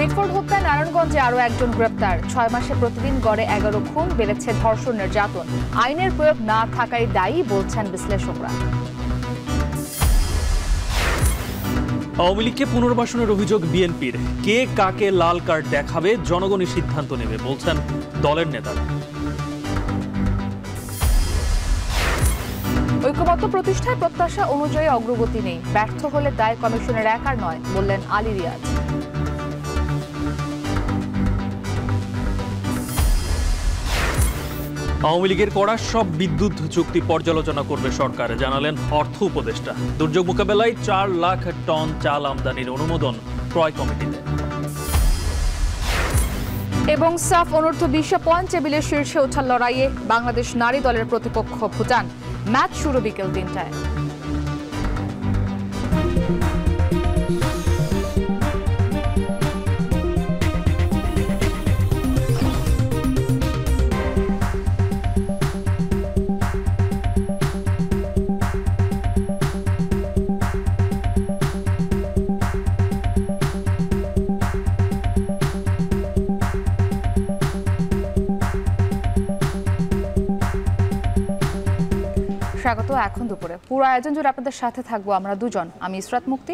Mitford হত্যায় নারায়ণগঞ্জে আরও একজন গ্রেপ্তার। 6 মাসে প্রতিদিন গড়ে 11 খুন, বেড়েছে ধর্ষণ নির্যাতন। আইনের প্রয়োগ না থাকাই দায়ী বলছেন বিশ্লেষকরা। আওয়ামী লীগকে পুনর্বাসনের অভিযোগ বিএনপির। কে কাকে লাল কার্ড দেখাবে জনগণই সিদ্ধান্ত নেবে বলছেন দলের নেতারা। ঐক্যমত্য প্রতিষ্ঠায় প্রত্যাশা অনুযায়ী অগ্রগতি নেই, ব্যর্থ হলে দায় কমিশনের একার নয় বললেন আলী রিয়াজ। আওয়ামী লীগের করা সব বিদ্যুৎ চুক্তি পর্যালোচনা করবে সরকার, জানালেন অর্থ উপদেষ্টা। দুর্যোগ মোকাবেলায় 4 লাখ টন চাল আমদানির অনুমোদন ক্রয় কমিটিতে। এবং সাফ অনূর্ধ্ব 20 পয়েন্ট টেবিলের শীর্ষে ওঠার লড়াইয়ে বাংলাদেশ নারী দলের প্রতিপক্ষ ভুটান। ম্যাচ শুরু বিকেল 3টায়। স্বাগত। এখন দুপুরে পুরো আয়োজন জুড়ে আপনাদের সাথে থাকবো আমরা দুজন, আমি ইসরাত মুক্তি,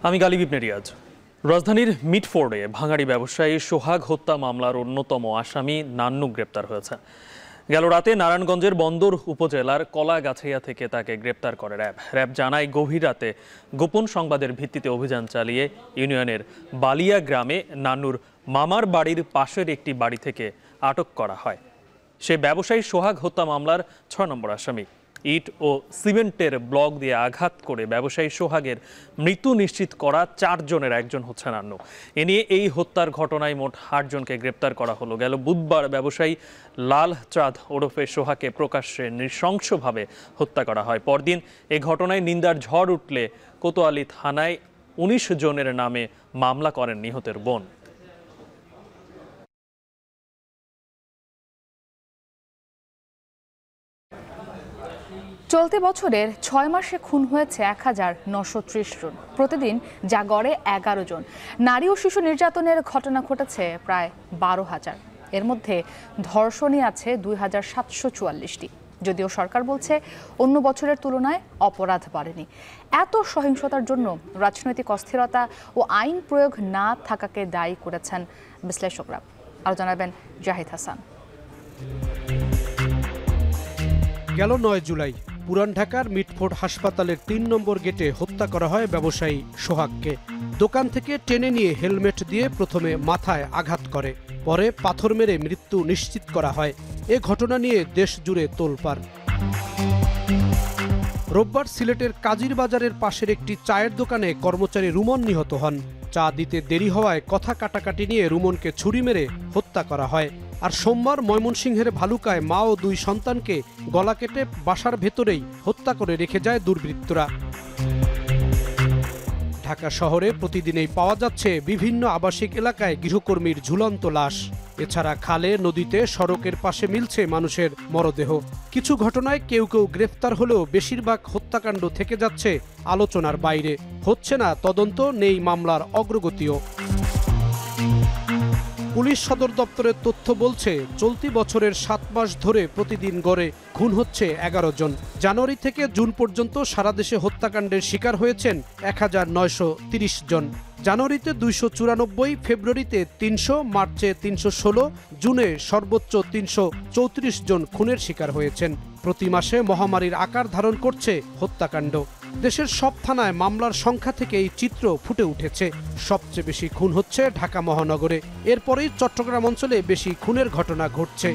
আমি গালিব ইবনে রিয়াজ। রাজধানীর মিটফোর্ডে ভাঙাড়ি ব্যবসায়ী সোহাগ হত্যা মামলার অন্যতম আসামি নান্নু গ্রেপ্তার হয়েছে। গেল রাতে নারায়ণগঞ্জের বন্দর উপজেলার কলাগাছিয়া থেকে তাকে গ্রেপ্তার করে র্যাব জানায় গভীর রাতে গোপন সংবাদের ভিত্তিতে অভিযান চালিয়ে ইউনিয়নের বালিয়া গ্রামে নান্নুর মামার বাড়ির পাশের একটি বাড়ি থেকে আটক করা হয়। সে ব্যবসায়ী সোহাগ হত্যা মামলার 6 নম্বর আসামি। ইট ও সিমেন্টের ব্লক দিয়ে আঘাত করে ব্যবসায়ী সোহাগের মৃত্যু নিশ্চিত করা 4 জনের একজন হচ্ছে নান্নু। এ নিয়ে এই হত্যার ঘটনায় মোট 8 জনকে গ্রেপ্তার করা হলো। গেল বুধবার ব্যবসায়ী লাল চাঁদ ওরফে সোহাগকে প্রকাশ্যে নৃশংসভাবে হত্যা করা হয়। পরদিন এ ঘটনায় নিন্দার ঝড় উঠলে কোতোয়ালি থানায় 19 জনের নামে মামলা করেন নিহতের বোন। চলতি বছরের 6 মাসে খুন হয়েছে 1930 জন, প্রতিদিন যা গড়ে 11 জন। নারী ও শিশু নির্যাতনের ঘটনা ঘটেছে প্রায় 12,000। এর মধ্যে ধর্ষণই আছে 2744টি। যদিও সরকার বলছে অন্য বছরের তুলনায় অপরাধ বাড়েনি। এত সহিংসতার জন্য রাজনৈতিক অস্থিরতা ও আইন প্রয়োগ না থাকাকে দায়ী করেছেন বিশ্লেষকরা। আরও জানাবেন জাহিদ হাসান। গেল 9 জুলাই পুরান ঢাকার মিটফোর্ড হাসপাতালের 3 নম্বর গেটে হত্যা করা হয় ব্যবসায়ী সোহাগকে। দোকান থেকে টেনে নিয়ে হেলমেট দিয়ে প্রথমে মাথায় আঘাত করে, পরে পাথর মেরে মৃত্যু নিশ্চিত করা হয়। এ ঘটনা নিয়ে দেশ জুড়ে তোলপাড়। রোববার সিলেটের কাজির বাজারের পাশের একটি চায়ের দোকানে কর্মচারী রুমন নিহত হন। চা দিতে দেরি হওয়ায় কথা কাটাকাটি নিয়ে রুমনকে ছুরি মেরে হত্যা করা হয়। আর সোমবার ময়মনসিংহের ভালুকায় মা ও 2 সন্তানকে গলা কেটে বাসার ভেতরেই হত্যা করে রেখে যায় দুর্বৃত্তরা। ঢাকা শহরে প্রতিদিনই পাওয়া যাচ্ছে বিভিন্ন আবাসিক এলাকায় গৃহকর্মীর ঝুলন্ত লাশ। এছাড়া খালে, নদীতে, সড়কের পাশে মিলছে মানুষের মরদেহ। কিছু ঘটনায় কেউ গ্রেফতার হলেও বেশিরভাগ হত্যাকাণ্ড থেকে যাচ্ছে আলোচনার বাইরে। হচ্ছে না তদন্ত, নেই মামলার অগ্রগতিও। পুলিশ সদর দপ্তরের তথ্য বলছে চলতি বছরের 7 মাস ধরে প্রতিদিন গড়ে খুন হচ্ছে 11 জন। জানুয়ারি থেকে জুন পর্যন্ত সারা দেশে হত্যাকাণ্ডের শিকার হয়েছেন 1930 জন। জানুয়ারিতে 294, ফেব্রুয়ারিতে 300, মার্চে 316, জুনে সর্বোচ্চ 334 জন খুনের শিকার হয়েছেন। প্রতি মাসে মহামারীর আকার ধারণ করছে হত্যাকাণ্ড। দেশের সব থানায় মামলার সংখ্যা থেকে এই চিত্র ফুটে উঠেছে। সবচেয়ে বেশি খুন হচ্ছে ঢাকা মহানগরে, এরপরেই চট্টগ্রাম অঞ্চলে বেশি খুনের ঘটনা ঘটছে।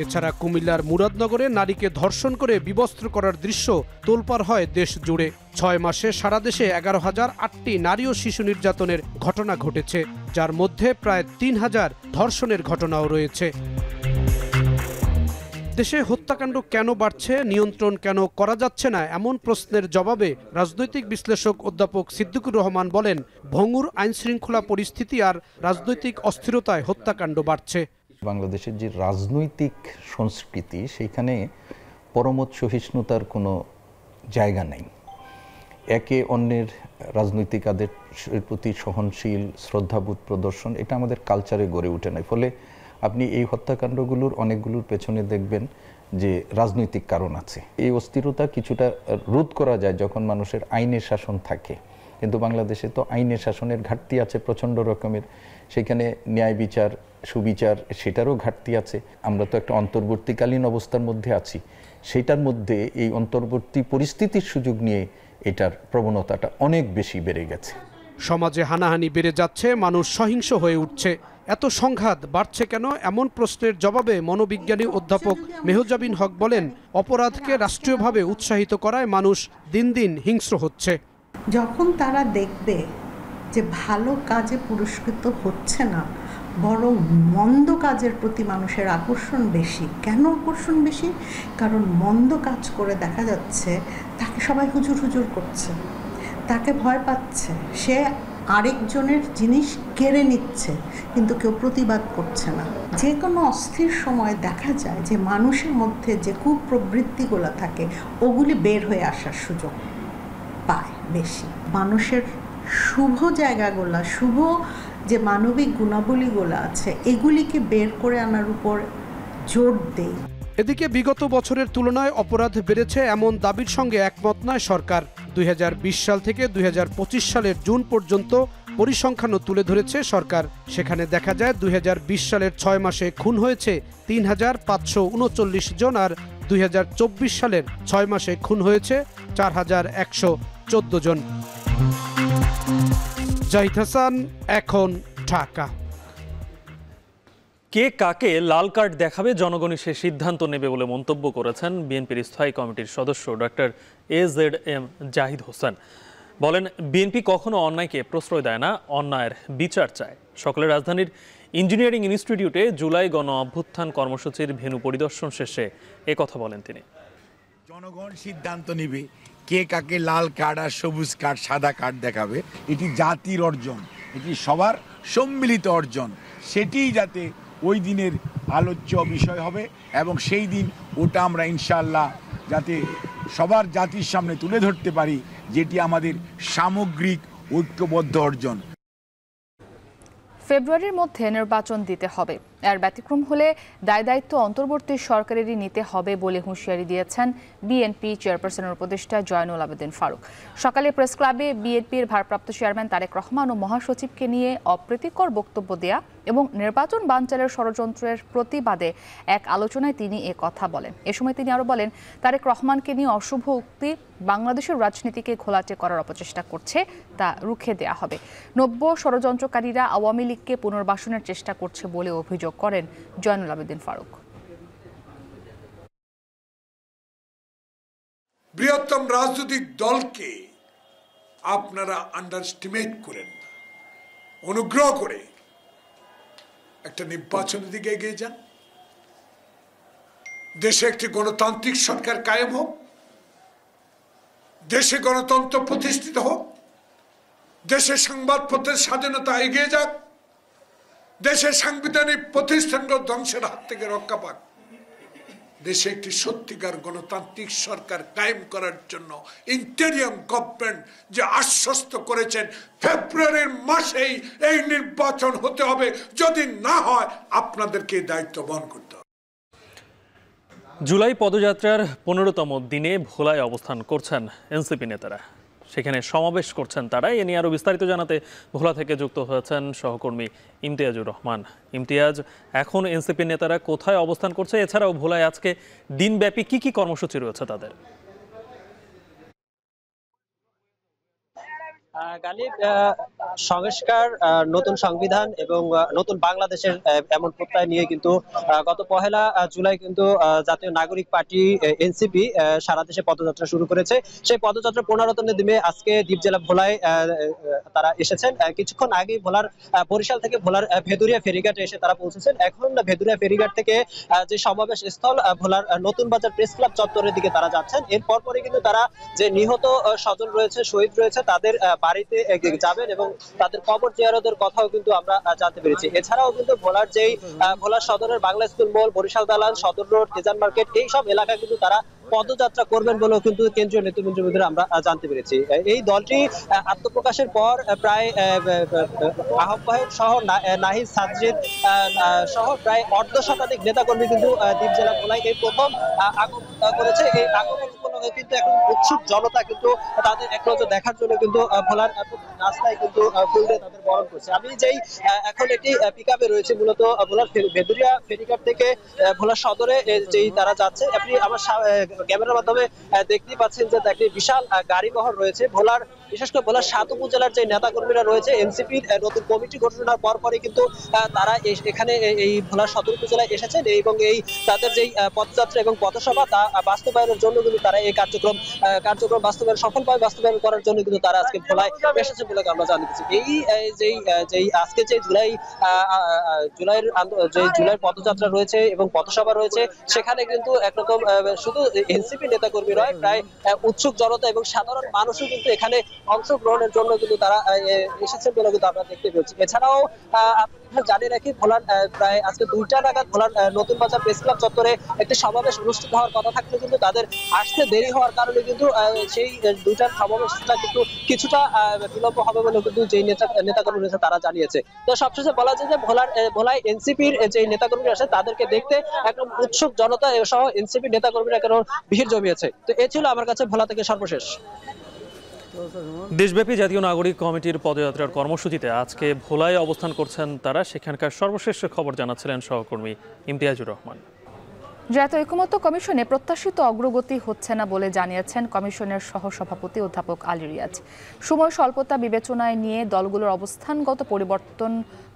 এছাড়া কুমিল্লার মুরাদনগরে নারীকে ধর্ষণ করে বিবস্ত্র করার দৃশ্য তোলপাড় হয় দেশ জুড়ে। 6 মাসে সারা দেশে 11,008টি নারী ও শিশু নির্যাতনের ঘটনা ঘটেছে, যার মধ্যে প্রায় 3,000 ধর্ষণের ঘটনাও রয়েছে। দেশে হত্যাকাণ্ড কেন বাড়ছে, নিয়ন্ত্রণ কেন করা যাচ্ছে না, এমন প্রশ্নের জবাবে রাজনৈতিক বিশ্লেষক অধ্যাপক সিদ্দিকুর রহমান বলেন, ভঙ্গুর আইনশৃঙ্খলা পরিস্থিতি আর রাজনৈতিক অস্থিরতায় হত্যাকাণ্ড বাড়ছে। বাংলাদেশের যে রাজনৈতিক সংস্কৃতি, সেইখানে পরমত সহিষ্ণুতার কোনো জায়গা নেই। একে অন্যের রাজনৈতিকদের প্রতি সহনশীল শ্রদ্ধাবোধ প্রদর্শন এটা আমাদের কালচারে গড়ে ওঠে নাই। ফলে আপনি এই হত্যাকাণ্ডগুলোর অনেকগুলোর পেছনে দেখবেন যে রাজনৈতিক কারণ আছে। এই অস্থিরতা কিছুটা রোধ করা যায় যখন মানুষের আইনের শাসন থাকে, কিন্তু বাংলাদেশে তো আইনের শাসনের ঘাটতি আছে প্রচণ্ড রকমের। সেখানে ন্যায় বিচার সুবিচার সেটারও ঘাটতি আছে। আমরা তো একটা অন্তর্বর্তীকালীন অবস্থার মধ্যে আছি, সেটার মধ্যে এই অন্তর্বর্তী পরিস্থিতির সুযোগ নিয়ে এটার প্রবণতাটা অনেক বেশি বেড়ে গেছে। সমাজে হানাহানি বেড়ে যাচ্ছে, মানুষ সহিংস হয়ে উঠছে। এত সংঘাত বাড়ছে কেন, এমন প্রশ্নের জবাবে মনোবিজ্ঞানী অধ্যাপক মেহজাবিন হক বলেন, অপরাধকে রাষ্ট্রীয়ভাবে উৎসাহিত করায় মানুষ দিন দিন হিংস্র হচ্ছে। যখন তারা দেখবে যে ভালো কাজে পুরস্কৃত হচ্ছে না, বরং মন্দ কাজের প্রতি মানুষের আকর্ষণ বেশি। কেন আকর্ষণ বেশি? কারণ মন্দ কাজ করে দেখা যাচ্ছে তাকে সবাই হুজুর হুজুর করছে, তাকে ভয় পাচ্ছে, সে আরেকজনের জিনিস কেড়ে নিচ্ছে, কিন্তু কেউ প্রতিবাদ করছে না। যে কোনো অস্থির সময় দেখা যায় যে মানুষের মধ্যে যে কুপ্রবৃত্তিগুলো থাকে ওগুলি বের হয়ে আসার সুযোগ পায় বেশি। মানুষের শুভ জায়গাগুলো, শুভ যে মানবিক গুণাবলীগুলো আছে এগুলিকে বের করে আনার উপর জোর দেয়। এদিকে বিগত বছরের তুলনায় অপরাধ বেড়েছে এমন দাবির সঙ্গে একমত নয় সরকার। ২০২০ সাল থেকে ২০২৫ সালের জুন পর্যন্ত পরিসংখ্যানও তুলে ধরেছে সরকার। সেখানে দেখা যায় ২০২০ সালের ৬ মাসে খুন হয়েছে ৩,৫৩৯ জন, আর ২০২৪ সালের ৬ মাসে খুন হয়েছে ৪,১১৪ জন। জাহিদ হাসান, এখন, ঢাকা। কে কাকে লাল কার্ড দেখাবে জনগণই সে সিদ্ধান্ত নেবে বলে মন্তব্য করেছেন বিএনপির স্থায়ী কমিটির সদস্য ডক্টর AZM জাহিদ হোসেন। বলেন, বিএনপি কখনো অন্যায়কে প্রশ্রয় দেয় না, অন্যায়ের বিচার চায়। সকালে রাজধানীর ইঞ্জিনিয়ারিং ইনস্টিটিউটে জুলাই গণ অভ্যুত্থান কর্মসূচির ভেন্যু পরিদর্শন শেষে কথা বলেন তিনি। জনগণ সিদ্ধান্ত নেবে কে কাকে লাল কার্ড আর সবুজ কার্ড সাদা কার্ড দেখাবে। এটি জাতির অর্জন, এটি সবার সম্মিলিত অর্জন। সেটিই যাতে ওই দিনের আলোচ্য বিষয় হবে এবং সেই দিন ওটা আমরা ইনশাআল্লাহ যাতে সবার জাতির সামনে তুলে ধরতে পারি, যেটি আমাদের সামগ্রিক ঐক্যবদ্ধ অর্জন। ফেব্রুয়ারির মধ্যে নির্বাচন দিতে হবে, এর ব্যতিক্রম হলে দায়িত্ব অন্তর্বর্তী সরকারেরই নিতে হবে বলে হুঁশিয়ারি দিয়েছেন বিএনপি চেয়ারপারসনের উপদেষ্টা জয়নুল আবেদিন ফারুক। সকালে প্রেস ক্লাবে বিএনপির ভারপ্রাপ্ত চেয়ারম্যান তারেক রহমান ও মহাসচিবকে নিয়ে অপ্রীতিকর বক্তব্য দেয়া এবং নির্বাচন বানচালের ষড়যন্ত্রের প্রতিবাদে এক আলোচনায় তিনি কথা বলেন। এ সময় তিনি আরও বলেন, তারেক রহমানকে নিয়ে অশুভ উক্তি বাংলাদেশের রাজনীতিকে ঘোলাটে করার অপচেষ্টা করছে, তা রুখে দেয়া হবে। নব্য ষড়যন্ত্রকারীরা আওয়ামী লীগকে পুনর্বাসনের চেষ্টা করছে বলে অভিযোগ করেন জয়নুল আবেদিন ফারুক। বৃহত্তম রাজনৈতিক দলকে আপনারা আন্ডারস্টিমেট করেন না। অনুগ্রহ করে একটা নির্বাচনের দিকে এগিয়ে যান। দেশে একটি গণতান্ত্রিক সরকার কায়েম হোক, দেশে গণতন্ত্র প্রতিষ্ঠিত হোক, দেশে সংবাদপত্রের স্বাধীনতা এগিয়ে যাক, দেশের সাংবিধানিক প্রতিষ্ঠানগুলো ধ্বংসের হাত থেকে রক্ষা পাক। দেশে একটি সত্যিকার গণতান্ত্রিক সরকার কায়েম করার জন্য ইন্টেরিয়াম গভর্নমেন্ট যে আশ্বস্ত করেছেন ফেব্রুয়ারির মাসেই এই নির্বাচন হতে হবে, যদি না হয় আপনাদেরকে দায়িত্ব বহন করতে হবে। জুলাই পদযাত্রার 15তম দিনে ভোলায় অবস্থান করছেন এনসিপি নেতারা। সেখানে সমাবেশ করছেন তারা। এ নিয়ে আরও বিস্তারিত জানাতে ভোলা থেকে যুক্ত হয়েছেন সহকর্মী ইমতিয়াজুর রহমান। ইমতিয়াজ, এখন এনসিপি নেতারা কোথায় অবস্থান করছে? এছাড়াও ভোলায় আজকে দিনব্যাপী কি কর্মসূচি রয়েছে তাদের? গালিব, সংস্কার, নতুন সংবিধান এবং নতুন বাংলাদেশের এমন প্রত্যয় নিয়ে কিন্তু গত 1 জুলাই কিন্তু জাতীয় নাগরিক পার্টি এনসিপি সারা দেশে পদযাত্রা শুরু করেছে। সেই পদযাত্রা 15তম দিনে আজকে দ্বীপ জেলা ভোলায় তারা এসেছেন। কিছুক্ষণ আগে ভোলার বরিশাল থেকে ভোলার ভেদুরিয়া ফেরিঘাটে এসে তারা পৌঁছেছেন। এখন ভেদুরিয়া ফেরিঘাট থেকে যে সমাবেশ স্থল ভোলার নতুন বাজার প্রেস ক্লাব চত্বরের দিকে তারা যাচ্ছেন। এর পরপরই কিন্তু তারা যে নিহত স্বজন রয়েছে, শহীদ রয়েছে, তাদের বাড়িতে যাবেন এবং তাদের কবর জিয়ারতের কথাও কিন্তু আমরা জানতে পেরেছি। এছাড়াও কিন্তু ভোলার সদরের বাংলা স্কুল মোড়, বরিশাল দালান, সদর রোড, তেজান মার্কেট এইসব এলাকায় কিন্তু তারা পদযাত্রা করবেন বলেও কিন্তু কেন্দ্রীয় নেতৃবৃন্দের আমরা জানতে পেরেছি। এই দলটি আত্মপ্রকাশের পর প্রায় আহ্বায়ক সহ নাহিদ সাজ্জিদ সহ প্রায় অর্ধশতাধিক নেতাকর্মী কিন্তু দ্বীপ জেলা ভোলায় এই প্রথম আগমন করেছে। এই আগমন উপলক্ষে কিন্তু এখন উৎসুক জনতা কিন্তু তাদের এক নজর দেখার জন্য কিন্তু ভোলার রাস্তায় কিন্তু ফুল দিয়ে তাদের বরণ করছে। আমি যেই এখন একটি পিকআপে রয়েছে মূলত ভোলার ভেদুরিয়া ফেরিঘাট থেকে ভোলা সদরে যেই তারা যাচ্ছে, আপনি আমার ক্যামেরার মাধ্যমে দেখতেই পাচ্ছেন যে একটি বিশাল গাড়ি বহর রয়েছে। ভোলার বিশেষ করে ভোলার 7 উপজেলার যে নেতা কর্মীরা রয়েছে এনসিপির নতুন কমিটি ঘোষণার পরপরই কিন্তু তারা এখানে এই ভোলার সদর উপজেলায় এসেছেন এবং এই তাদের যেই পদযাত্রা এবং পথসভা তা বাস্তবায়নের জন্য কিন্তু তারা এই কার্যক্রম বাস্তবায়ন সফলভাবে বাস্তবায়ন করার জন্য কিন্তু তারা আজকে ভোলায় এসেছে বলে আমরা জানতেছি। যেই আজকে যে জুলাইয়ের পদযাত্রা রয়েছে এবং পথসভা রয়েছে সেখানে কিন্তু একরকম শুধু এনসিপি নেতা কর্মী নয়, প্রায় উৎসুক জনতা এবং সাধারণ মানুষও কিন্তু এখানে অংশগ্রহণের জন্য কিন্তু তারা এসেছেন বলে কিন্তু আমরা দেখতে পেয়েছি। এছাড়াও জানিয়ে রাখি ভোলার প্রায় আজকে 2টা নাগাদ ভোলার নতুন বাজার প্রেস ক্লাব চত্বরে একটি সমাবেশ অনুষ্ঠিত হওয়ার কথা থাকলে কিন্তু তাদের আসতে দেরি হওয়ার কারণে কিন্তু সেই 2টার সমাবেশটা কিন্তু কিছুটা বিলম্ব হবে বলে কিন্তু যে নেতাকর্মী রয়েছে তারা জানিয়েছে। তো সবশেষে বলা যায় যে ভোলায় এনসিপির যে নেতাকর্মী আছে তাদেরকে দেখতে একদম উৎসুক জনতা সহ এনসিপি নেতাকর্মীরা কেন ভিড় জমিয়েছে। তো এ ছিল আমার কাছে ভোলা থেকে সর্বশেষ। দেশব্যাপী জাতীয় নাগরিক কমিটির পদযাত্রার কর্মসূচিতে আজকে ভোলায় অবস্থান করছেন তারা। সেখানকার সর্বশেষ খবর জানাচ্ছিলেন সহকর্মী ইমতিয়াজুর রহমান। জাতীয় ঐকমত্য কমিশনে প্রত্যাশিত অগ্রগতি হচ্ছে না বলে জানিয়েছেন কমিশনের সহসভাপতি অধ্যাপক আলী রিয়াজ। সময় স্বল্পতা বিবেচনায় নিয়ে দলগুলোর অবস্থানগত পরিবর্তন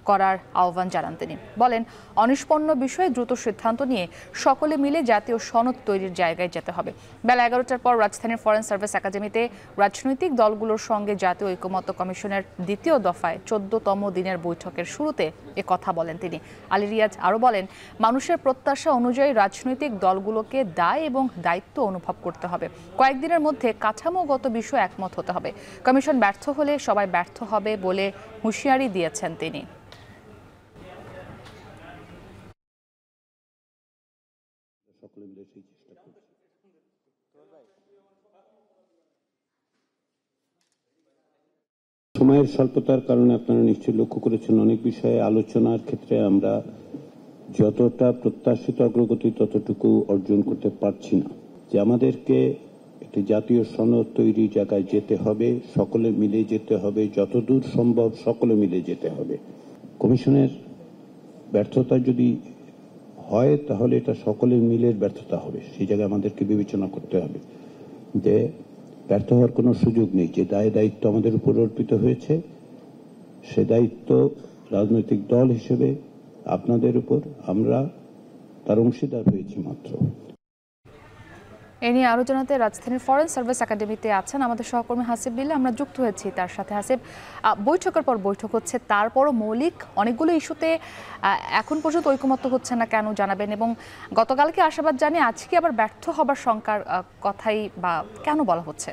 করার আহ্বান জানান তিনি। বলেন, অনিষ্পন্ন বিষয়ে দ্রুত সিদ্ধান্ত নিয়ে সকলে মিলে জাতীয় সনদ তৈরির জায়গায় যেতে হবে। বেলা 11টার পর রাজধানীর ফরেন সার্ভিস একাডেমিতে রাজনৈতিক দলগুলোর সঙ্গে জাতীয় ঐকমত্য কমিশনের দ্বিতীয় দফায় 14তম দিনের বৈঠকের শুরুতে এ কথা বলেন তিনি। আলী রিয়াজ আরও বলেন, মানুষের প্রত্যাশা অনুযায়ী রাজনৈতিক দলগুলোকে দায় এবং দায়িত্ব অনুভব করতে হবে। কয়েকদিনের মধ্যে কাঠামোগত বিষয়ে একমত হতে হবে। কমিশন ব্যর্থ হলে সবাই ব্যর্থ হবে বলে হুঁশিয়ারি দিয়েছেন তিনি। সময়ের স্বল্পতার কারণে আপনারা নিশ্চয়ই লক্ষ্য করেছেন অনেক বিষয়ে আলোচনার ক্ষেত্রে আমরা যতটা প্রত্যাশিত অগ্রগতি ততটুকু অর্জন করতে পারছি না। যে আমাদেরকে একটি জাতীয় সনদ তৈরি জায়গায় যেতে হবে, সকলে মিলে যেতে হবে, যতদূর সম্ভব সকলে মিলে যেতে হবে। কমিশনের ব্যর্থতা যদি হয় তাহলে এটা সকলের মিলের ব্যর্থতা হবে। সেই জায়গায় আমাদেরকে বিবেচনা করতে হবে যে ব্যর্থ হওয়ার কোনো সুযোগ নেই। যে দায়িত্ব আমাদের উপর অর্পিত হয়েছে সে দায়িত্ব রাজনৈতিক দল হিসেবে আপনাদের উপর, আমরা তার অংশীদার হয়েছি মাত্র। এ নিয়ে আরও জানাতে রাজধানীর ফরেন সার্ভিস একাডেমিতে আছেন আমাদের সহকর্মী হাসিব বিল্লাহ। আমরা যুক্ত হয়েছি তার সাথে। হাসিব, বৈঠকের পর বৈঠক হচ্ছে, তারপরও মৌলিক অনেকগুলো ইস্যুতে এখন পর্যন্ত ঐকমত্য হচ্ছে না কেন জানাবেন, এবং গতকালকে আশাবাদ জানি আজকে আবার ব্যর্থ হবার শঙ্কার কথাই বা কেন বলা হচ্ছে?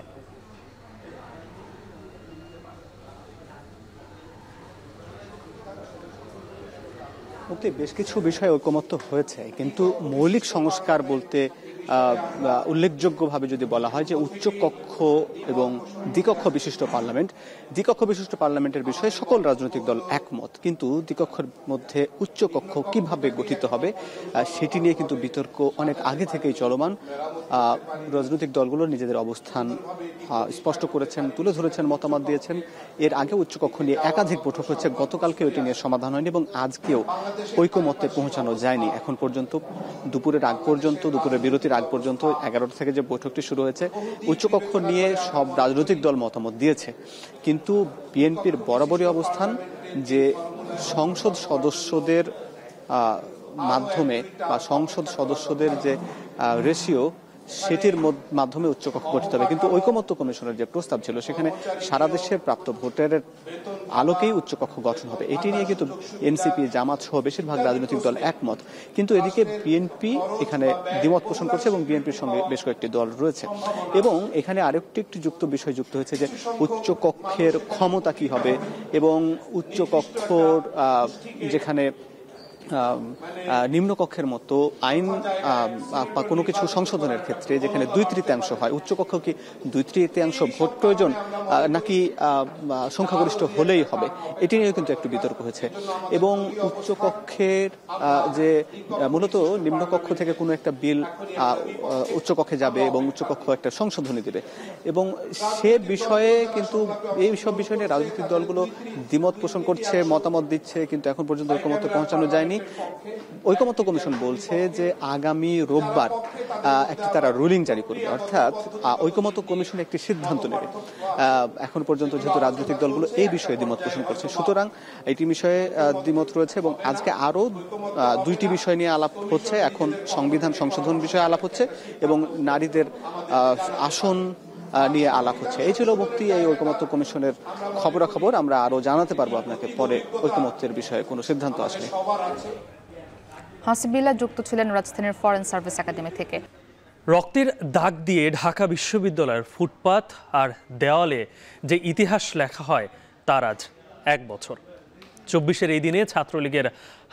বেশ কিছু বিষয়ে ঐকমত্য হয়েছে, কিন্তু মৌলিক সংস্কার বলতে উল্লেখযোগ্যভাবে যদি বলা হয় যে উচ্চকক্ষ এবং দ্বিকক্ষ বিশিষ্ট পার্লামেন্টের বিষয়ে সকল রাজনৈতিক দল একমত, কিন্তু দ্বিকক্ষের মধ্যে উচ্চকক্ষ কিভাবে গঠিত হবে সেটি নিয়ে কিন্তু বিতর্ক অনেক আগে থেকেই চলমান। রাজনৈতিক দলগুলো নিজেদের অবস্থান স্পষ্ট করেছেন, তুলে ধরেছেন, মতামত দিয়েছেন। এর আগে উচ্চকক্ষ নিয়ে একাধিক বৈঠক হচ্ছে, গতকালকে ওইটি নিয়ে সমাধান হয়নি এবং আজকেও ঐকমত্যে পৌঁছানো যায়নি। এখন পর্যন্ত দুপুরের বিরতির আগ পর্যন্ত 11টা থেকে যে বৈঠকটি শুরু হয়েছে, উচ্চকক্ষ নিয়ে সব রাজনৈতিক দল মতামত দিয়েছে, কিন্তু বিএনপির বরাবরই অবস্থান যে সংসদ সদস্যদের মাধ্যমে বা সংসদ সদস্যদের যে রেশিও সেটির মাধ্যমে উচ্চকক্ষ গঠিত হবে। কিন্তু ঐকমত্য কমিশনের যে প্রস্তাব ছিল সেখানে সারা দেশে প্রাপ্ত ভোটের আলোকেই উচ্চকক্ষ গঠন হবে। এটি নিয়ে কিন্তু এনসিপি, জামাত সহ বেশিরভাগ রাজনৈতিক দল একমত। কিন্তু এদিকে বিএনপি এখানে দ্বিমত পোষণ করছে এবং বিএনপির সঙ্গে বেশ কয়েকটি দল রয়েছে। এবং এখানে আরেকটি বিষয় যুক্ত হয়েছে যে উচ্চকক্ষের ক্ষমতা কি হবে এবং উচ্চকক্ষর যেখানে নিম্নকক্ষের মতো আইন বা কোনো কিছু সংশোধনের ক্ষেত্রে যেখানে 2/3 হয়, উচ্চকক্ষ কি 2/3 ভোট প্রয়োজন নাকি সংখ্যাগরিষ্ঠ হলেই হবে, এটি নিয়ে কিন্তু একটু বিতর্ক হয়েছে। এবং উচ্চকক্ষের যে মূলত নিম্নকক্ষ থেকে কোনো একটা বিল উচ্চকক্ষে যাবে এবং উচ্চকক্ষ একটা সংশোধনী দেবে এবং সে বিষয়ে কিন্তু এই সব বিষয় নিয়ে রাজনৈতিক দলগুলো দ্বিমত পোষণ করছে, মতামত দিচ্ছে, কিন্তু এখন পর্যন্ত ঐকমত্যে পৌঁছানো যায়নি। ঐকমত্য কমিশন বলছে যে আগামী রোববার একটি তারা রুলিং জারি করবে, অর্থাৎ ঐকমত্য কমিশন একটি সিদ্ধান্ত নেবে। এখন পর্যন্ত যেহেতু রাজনৈতিক দলগুলো এই বিষয়ে দ্বিমত পোষণ করছে, সুতরাং এটি বিষয়ে দ্বিমত রয়েছে এবং আজকে আরো 2টি বিষয় নিয়ে আলাপ হচ্ছে। এখন সংবিধান সংশোধন বিষয়ে আলাপ হচ্ছে এবং নারীদের আসন নিয়ে আলাপ হচ্ছে। এই ছিল মুক্তি এই ঐকমত্য কমিশনের খবরাখবর। আমরা আরো জানাতে পারবো আপনাকে পরে ঐকমত্যের বিষয়ে কোনো সিদ্ধান্ত আসলে। হাসিবিল্লাহ যুক্ত ছিলেন রাজধানীর ফরেন সার্ভিস একাডেমি থেকে। রক্তের দাগ দিয়ে ঢাকা বিশ্ববিদ্যালয়ের ফুটপাত আর দেওয়ালে যে ইতিহাস লেখা হয় তার আজ 1 বছর। 24-এর এই দিনে ছাত্রলীগের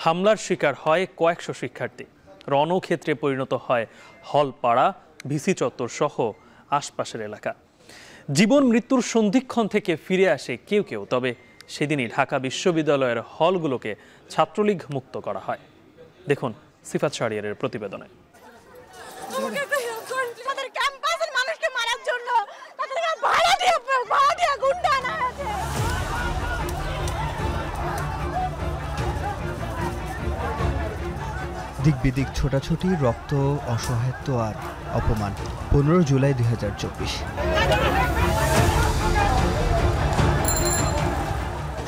হামলার শিকার হয় কয়েকশো শিক্ষার্থী। রণক্ষেত্রে পরিণত হয় হলপাড়া, ভিসি চত্বর সহ আশপাশের এলাকা। জীবন মৃত্যুর সন্ধিক্ষণ থেকে ফিরে আসে কেউ কেউ, তবে সেদিনই ঢাকা বিশ্ববিদ্যালয়ের হলগুলোকে ছাত্রলীগ মুক্ত করা হয়। দেখুন সিফাত শাহরিয়ারের প্রতিবেদনে। দিক বিদিক ছোটাছুটি, রক্ত, অসহায়ত্ব আর অপমান। 15 জুলাই 2024।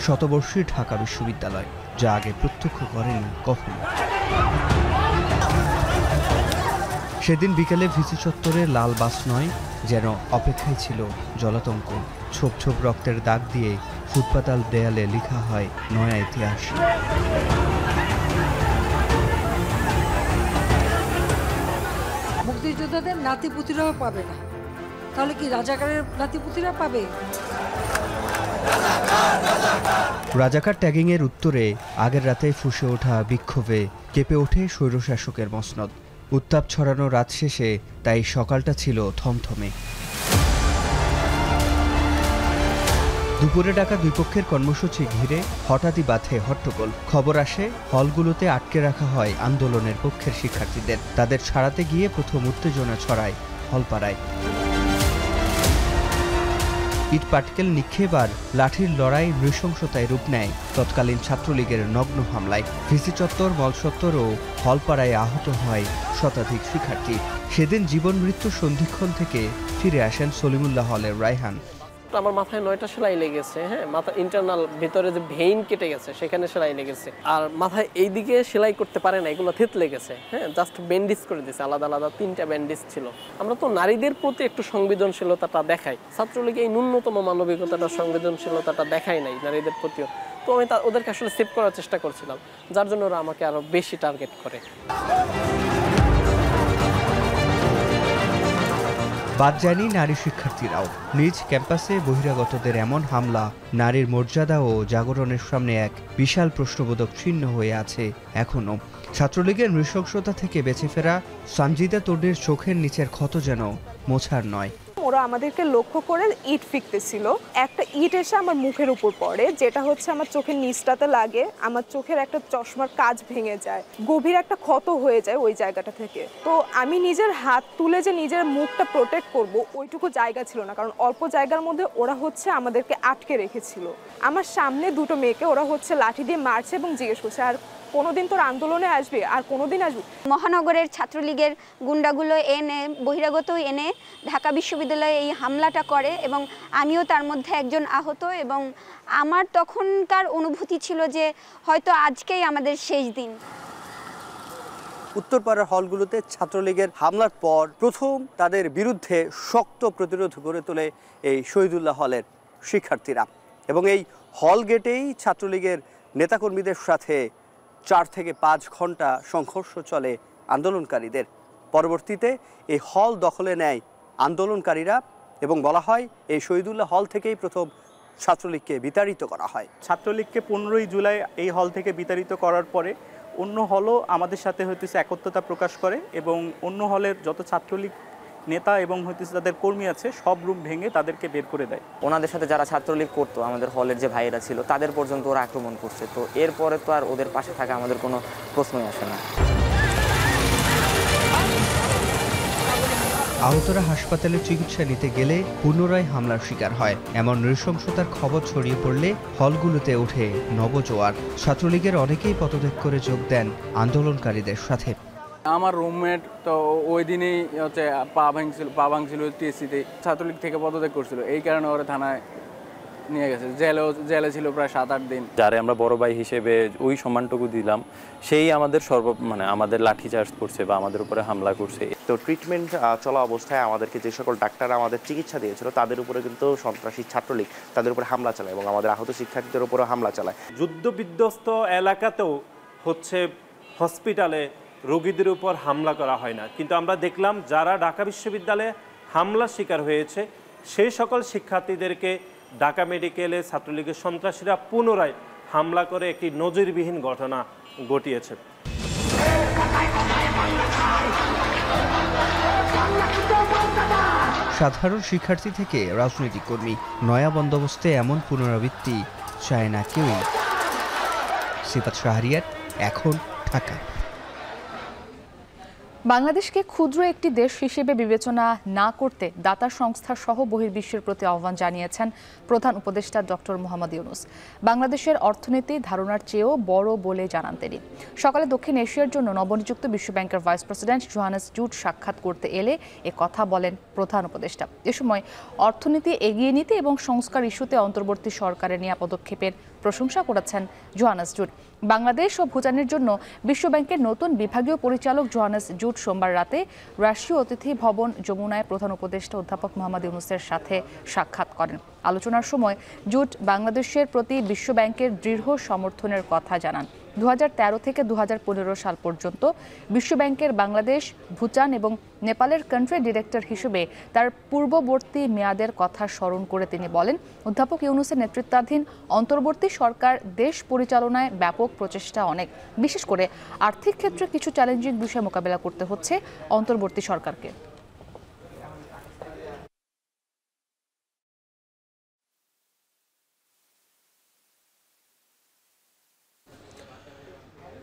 শতবর্ষী ঢাকা বিশ্ববিদ্যালয়, যা আগে প্রত্যক্ষ করেনি কখনো। সেদিন বিকেলে ভিসি চত্বরে লাল বাস নয়, যেন অপেক্ষায় ছিল জলাতঙ্ক। ছোপ ছোপ রক্তের দাগ দিয়ে ফুটপাতাল দেয়ালে লেখা হয় নয়া ইতিহাস। মুক্তিযোদ্ধাদের নাতিপুতিরাও পাবে না, তাহলে কি রাজাকারের নাতিপুতিরা পাবে? রাজাকার ট্যাগিংয়ের উত্তরে আগের রাতে ফুঁসে ওঠা বিক্ষোভে কেঁপে ওঠে স্বৈরশাসকের মসনদ। উত্তাপ ছড়ানো রাত শেষে তাই সকালটা ছিল থমথমে। দুপুরে ডাকা দুই পক্ষের কর্মসূচি ঘিরে হঠাৎই বাধে হট্টগোল। খবর আসে হলগুলোতে আটকে রাখা হয় আন্দোলনের পক্ষের শিক্ষার্থীদের। তাদের ছাড়াতে গিয়ে প্রথম উত্তেজনা ছড়ায় হলপাড়ায়। ইট পাটকেল নিক্ষেপ আর লাঠির লড়াই নৃশংসতায় রূপ নেয় তৎকালীন ছাত্রলীগের নগ্ন হামলায়। ভিসি চত্বর, মল চত্বর ও হলপাড়ায় আহত হয় শতাধিক শিক্ষার্থী। সেদিন জীবন মৃত্যুর সন্ধিক্ষণ থেকে ফিরে আসেন সলিমুল্লাহ হলের রায়হান। আমার মাথায় 9টা সেলাই লেগেছে, হ্যাঁ, মাথা ইন্টারনাল ভিতরে যে ভেইন কেটে গেছে সেখানে সেলাই লেগেছে, আর মাথায় এই দিকে সেলাই করতে পারে না, এগুলো থেত লেগেছে, হ্যাঁ, জাস্ট ব্যান্ডেজ করে দিয়েছে, আলাদা আলাদা 3টা ব্যান্ডেজ ছিল। আমরা তো নারীদের প্রতি একটু সংবেদনশীলতাটা দেখাই, ছাত্রলীগ এই ন্যূনতম মানবিকতাটা, সংবেদনশীলতাটা দেখাই নাই নারীদের প্রতিও। তো আমি ওদেরকে আসলে সেভ করার চেষ্টা করছিলাম, যার জন্য ওরা আমাকে আরো বেশি টার্গেট করে। বাদ যায়নি নারী শিক্ষার্থীরাও। নিজ ক্যাম্পাসে বহিরাগতদের এমন হামলা নারীর মর্যাদা ও জাগরণের সামনে এক বিশাল প্রশ্নবোধক চিহ্ন হয়ে আছে এখনো। ছাত্রলীগের নৃশংসতা থেকে বেঁচে ফেরা সানজিদা তর্নির চোখের নিচের ক্ষত যেন মোছার নয়। ওরা আমাদেরকে লক্ষ্য করে ইট ফিকতেছিল, একটা ইট এসে আমার মুখের উপর পড়ে, যেটা হচ্ছে আমার চোখের নিচটাতে লাগে, আমার চোখের একটা চশমার কাঁচ ভেঙে যায়, গভীর একটা ক্ষত হয়ে যায় ওই জায়গাটা থেকে। তো আমি নিজের হাত তুলে যে নিজের মুখটা প্রোটেক্ট করব ওইটুকু জায়গা ছিল না, কারণ অল্প জায়গার মধ্যে ওরা হচ্ছে আমাদেরকে আটকে রেখেছিল। আমার সামনে দুটো মেয়েকে ওরা হচ্ছে লাঠি দিয়ে মারছে এবং জিজ্ঞেস করছে, আর কোনোদিন তোর আন্দোলনে আসবে, আর কোনোদিন আসবে? মহানগরের ছাত্রলীগের গুন্ডাগুলো এনে, বহিরাগত এনে ঢাকা বিশ্ববিদ্যালয়ে এই হামলাটা করে এবং আমিও তার মধ্যে একজন আহত। এবং আমার তখনকার অনুভূতি ছিল যে হয়তো আজকেই আমাদের শেষ দিন। উত্তরপাড়ার হলগুলোতে ছাত্রলীগের হামলার পর প্রথম তাদের বিরুদ্ধে শক্ত প্রতিরোধ গড়ে তোলে এই শহীদুল্লাহ হলের শিক্ষার্থীরা। এবং এই হল গেটেই ছাত্রলীগের নেতাকর্মীদের সাথে 4 থেকে 5 ঘন্টা সংঘর্ষ চলে আন্দোলনকারীদের। পরবর্তীতে এই হল দখলে নেয় আন্দোলনকারীরা এবং বলা হয় এই শহীদুল্লাহ হল থেকেই প্রথম ছাত্রলীগকে বিতাড়িত করা হয়। ছাত্রলীগকে 15ই জুলাই এই হল থেকে বিতাড়িত করার পরে অন্য হলও আমাদের সাথে হইতেছে একত্রতা প্রকাশ করে এবং অন্য হলের যত ছাত্রলীগ নেতা এবং হইতেছে যাদের কর্মী আছে সব রুম ভেঙে তাদেরকে বের করে দেয়। ওনাদের সাথে যারা ছাত্রলীগ করতো, আমাদের হলের যে ভাইয়েরা ছিল, তাদের পর্যন্ত ওরা আক্রমণ করছে। তো এরপরে তো আর ওদের পাশে থাকা আমাদের কোনো প্রশ্নই আসে না। আহতরা হাসপাতালে চিকিৎসা নিতে গেলে পুনরায় হামলার শিকার হয়। এমন নৃশংসতার খবর ছড়িয়ে পড়লে হলগুলোতে ওঠে নবজোয়ার। ছাত্রলীগের অনেকেই পদত্যাগ করে যোগ দেন আন্দোলনকারীদের সাথে। আমার রুমমেট তো ওই দিনেই হচ্ছে পা ভাঙছিল টিএসসিতে, ছাত্রলীগ থেকে পদত্যাগ করছিল, এই কারণে ওরা থানায় নিয়ে গেছে। জেলে ছিল প্রায় 7-8 দিন। যারা আমরা বড় ভাই হিসেবে ওই সম্মানটুকু দিলাম, সেই আমাদের আমাদের লাঠিচার্জ করছে বা আমাদের উপরে হামলা করছে। তো ট্রিটমেন্ট চলা অবস্থায় আমাদেরকে যে সকল ডাক্তার আমাদের চিকিৎসা দিয়েছিল তাদের উপরে কিন্তু সন্ত্রাসী ছাত্রলীগ তাদের উপরে হামলা চালায় এবং আমাদের আহত শিক্ষার্থীদের উপরেও হামলা চালায়। যুদ্ধ বিধ্বস্ত এলাকাতেও হচ্ছে হসপিটালে রোগীদের উপর হামলা করা হয় না, কিন্তু আমরা দেখলাম যারা ঢাকা বিশ্ববিদ্যালয়ে হামলার শিকার হয়েছে সেই সকল শিক্ষার্থীদেরকে ঢাকা মেডিকেলে ছাত্রলীগের সন্ত্রাসীরা পুনরায় হামলা করে একটি নজিরবিহীন ঘটনা ঘটিয়েছে। সাধারণ শিক্ষার্থী থেকে রাজনৈতিক কর্মী, নয়া বন্দোবস্তে এমন পুনরাবৃত্তি চায় না কেউই। সিফাত শাহরিয়ার, এখন ঢাকা। বাংলাদেশকে ক্ষুদ্র একটি দেশ হিসেবে বিবেচনা না করতে দাতা সংস্থা সহ বহির্বিশ্বের প্রতি আহ্বান জানিয়েছেন প্রধান উপদেষ্টা ডক্টর মোহাম্মদ ইউনূস। বাংলাদেশের অর্থনীতি ধারণার চেয়েও বড় বলে জানান তিনি। সকালে দক্ষিণ এশিয়ার জন্য নবনিযুক্ত বিশ্বব্যাংকের ভাইস প্রেসিডেন্ট জোহানেস জুট সাক্ষাৎ করতে এলে এ কথা বলেন প্রধান উপদেষ্টা। এ সময় অর্থনীতি এগিয়ে নিতে এবং সংস্কার ইস্যুতে অন্তর্বর্তী সরকারের নেওয়া পদক্ষেপের প্রশংসা করেছেন জোহানেস জুট। বাংলাদেশ ও ভুটানের জন্য বিশ্বব্যাংকের নতুন বিভাগীয় পরিচালক জোহানেস জুট সোমবার রাতে রাষ্ট্রীয় অতিথি ভবন যমুনায় প্রধান উপদেষ্টা অধ্যাপক মোহাম্মদ ইউনূসের সাথে সাক্ষাৎ করেন। আলোচনার সময় জুট বাংলাদেশের প্রতি বিশ্বব্যাংকের দৃঢ় সমর্থনের কথা জানান। 2013 থেকে 2015 সাল পর্যন্ত বিশ্বব্যাংকের বাংলাদেশ, ভুটান এবং নেপালের কান্ট্রি ডিরেক্টর হিসেবে তার পূর্ববর্তী মেয়াদের কথা স্মরণ করে তিনি বলেন, অধ্যাপক ইউনূসের নেতৃত্বাধীন অন্তর্বর্তী সরকার দেশ পরিচালনায় ব্যাপক প্রচেষ্টা অনেক, বিশেষ করে আর্থিক ক্ষেত্রে কিছু চ্যালেঞ্জিং বিষয় মোকাবেলা করতে হচ্ছে অন্তর্বর্তী সরকারকে।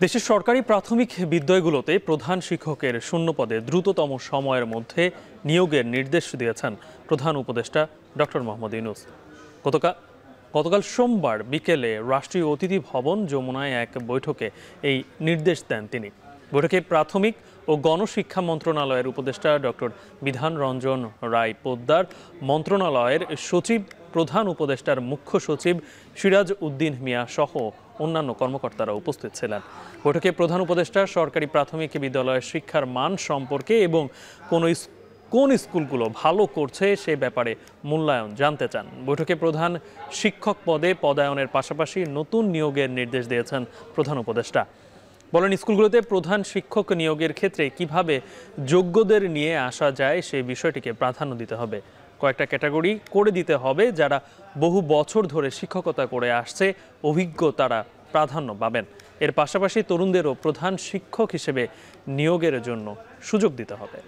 দেশের সরকারি প্রাথমিক বিদ্যালয়গুলোতে প্রধান শিক্ষকের শূন্যপদে দ্রুততম সময়ের মধ্যে নিয়োগের নির্দেশ দিয়েছেন প্রধান উপদেষ্টা ডক্টর মোহাম্মদ ইউনূস। গতকাল সোমবার বিকেলে রাষ্ট্রীয় অতিথি ভবন যমুনায় এক বৈঠকে এই নির্দেশ দেন তিনি। বৈঠকে প্রাথমিক ও গণশিক্ষা মন্ত্রণালয়ের উপদেষ্টা ডক্টর বিধান রঞ্জন রায় পোদ্দার, মন্ত্রণালয়ের সচিব, প্রধান উপদেষ্টার মুখ্য সচিব সিরাজ উদ্দিন মিয়া সহ অন্যান্য কর্মকর্তারা উপস্থিত ছিলেন। বৈঠকে প্রধান উপদেষ্টা সরকারি প্রাথমিক বিদ্যালয়ের শিক্ষার মান সম্পর্কে এবং কোন স্কুলগুলো ভালো করছে সে ব্যাপারে মূল্যায়ন জানতে চান। বৈঠকে প্রধান শিক্ষক পদে পদায়নের পাশাপাশি নতুন নিয়োগের নির্দেশ দিয়েছেন প্রধান উপদেষ্টা। বলেন, স্কুলগুলোতে প্রধান শিক্ষক নিয়োগের ক্ষেত্রে কিভাবে যোগ্যদের নিয়ে আসা যায় সেই বিষয়টিকে প্রাধান্য দিতে হবে। কয়েকটা ক্যাটাগরি করে দিতে হবে, যারা বহু বছর ধরে শিক্ষকতা করে আসছে, অভিজ্ঞ তারা প্রাধান্য পাবেন। এর পাশাপাশি তরুণদেরও প্রধান শিক্ষক হিসেবে নিয়োগের জন্য সুযোগ দিতে হবে।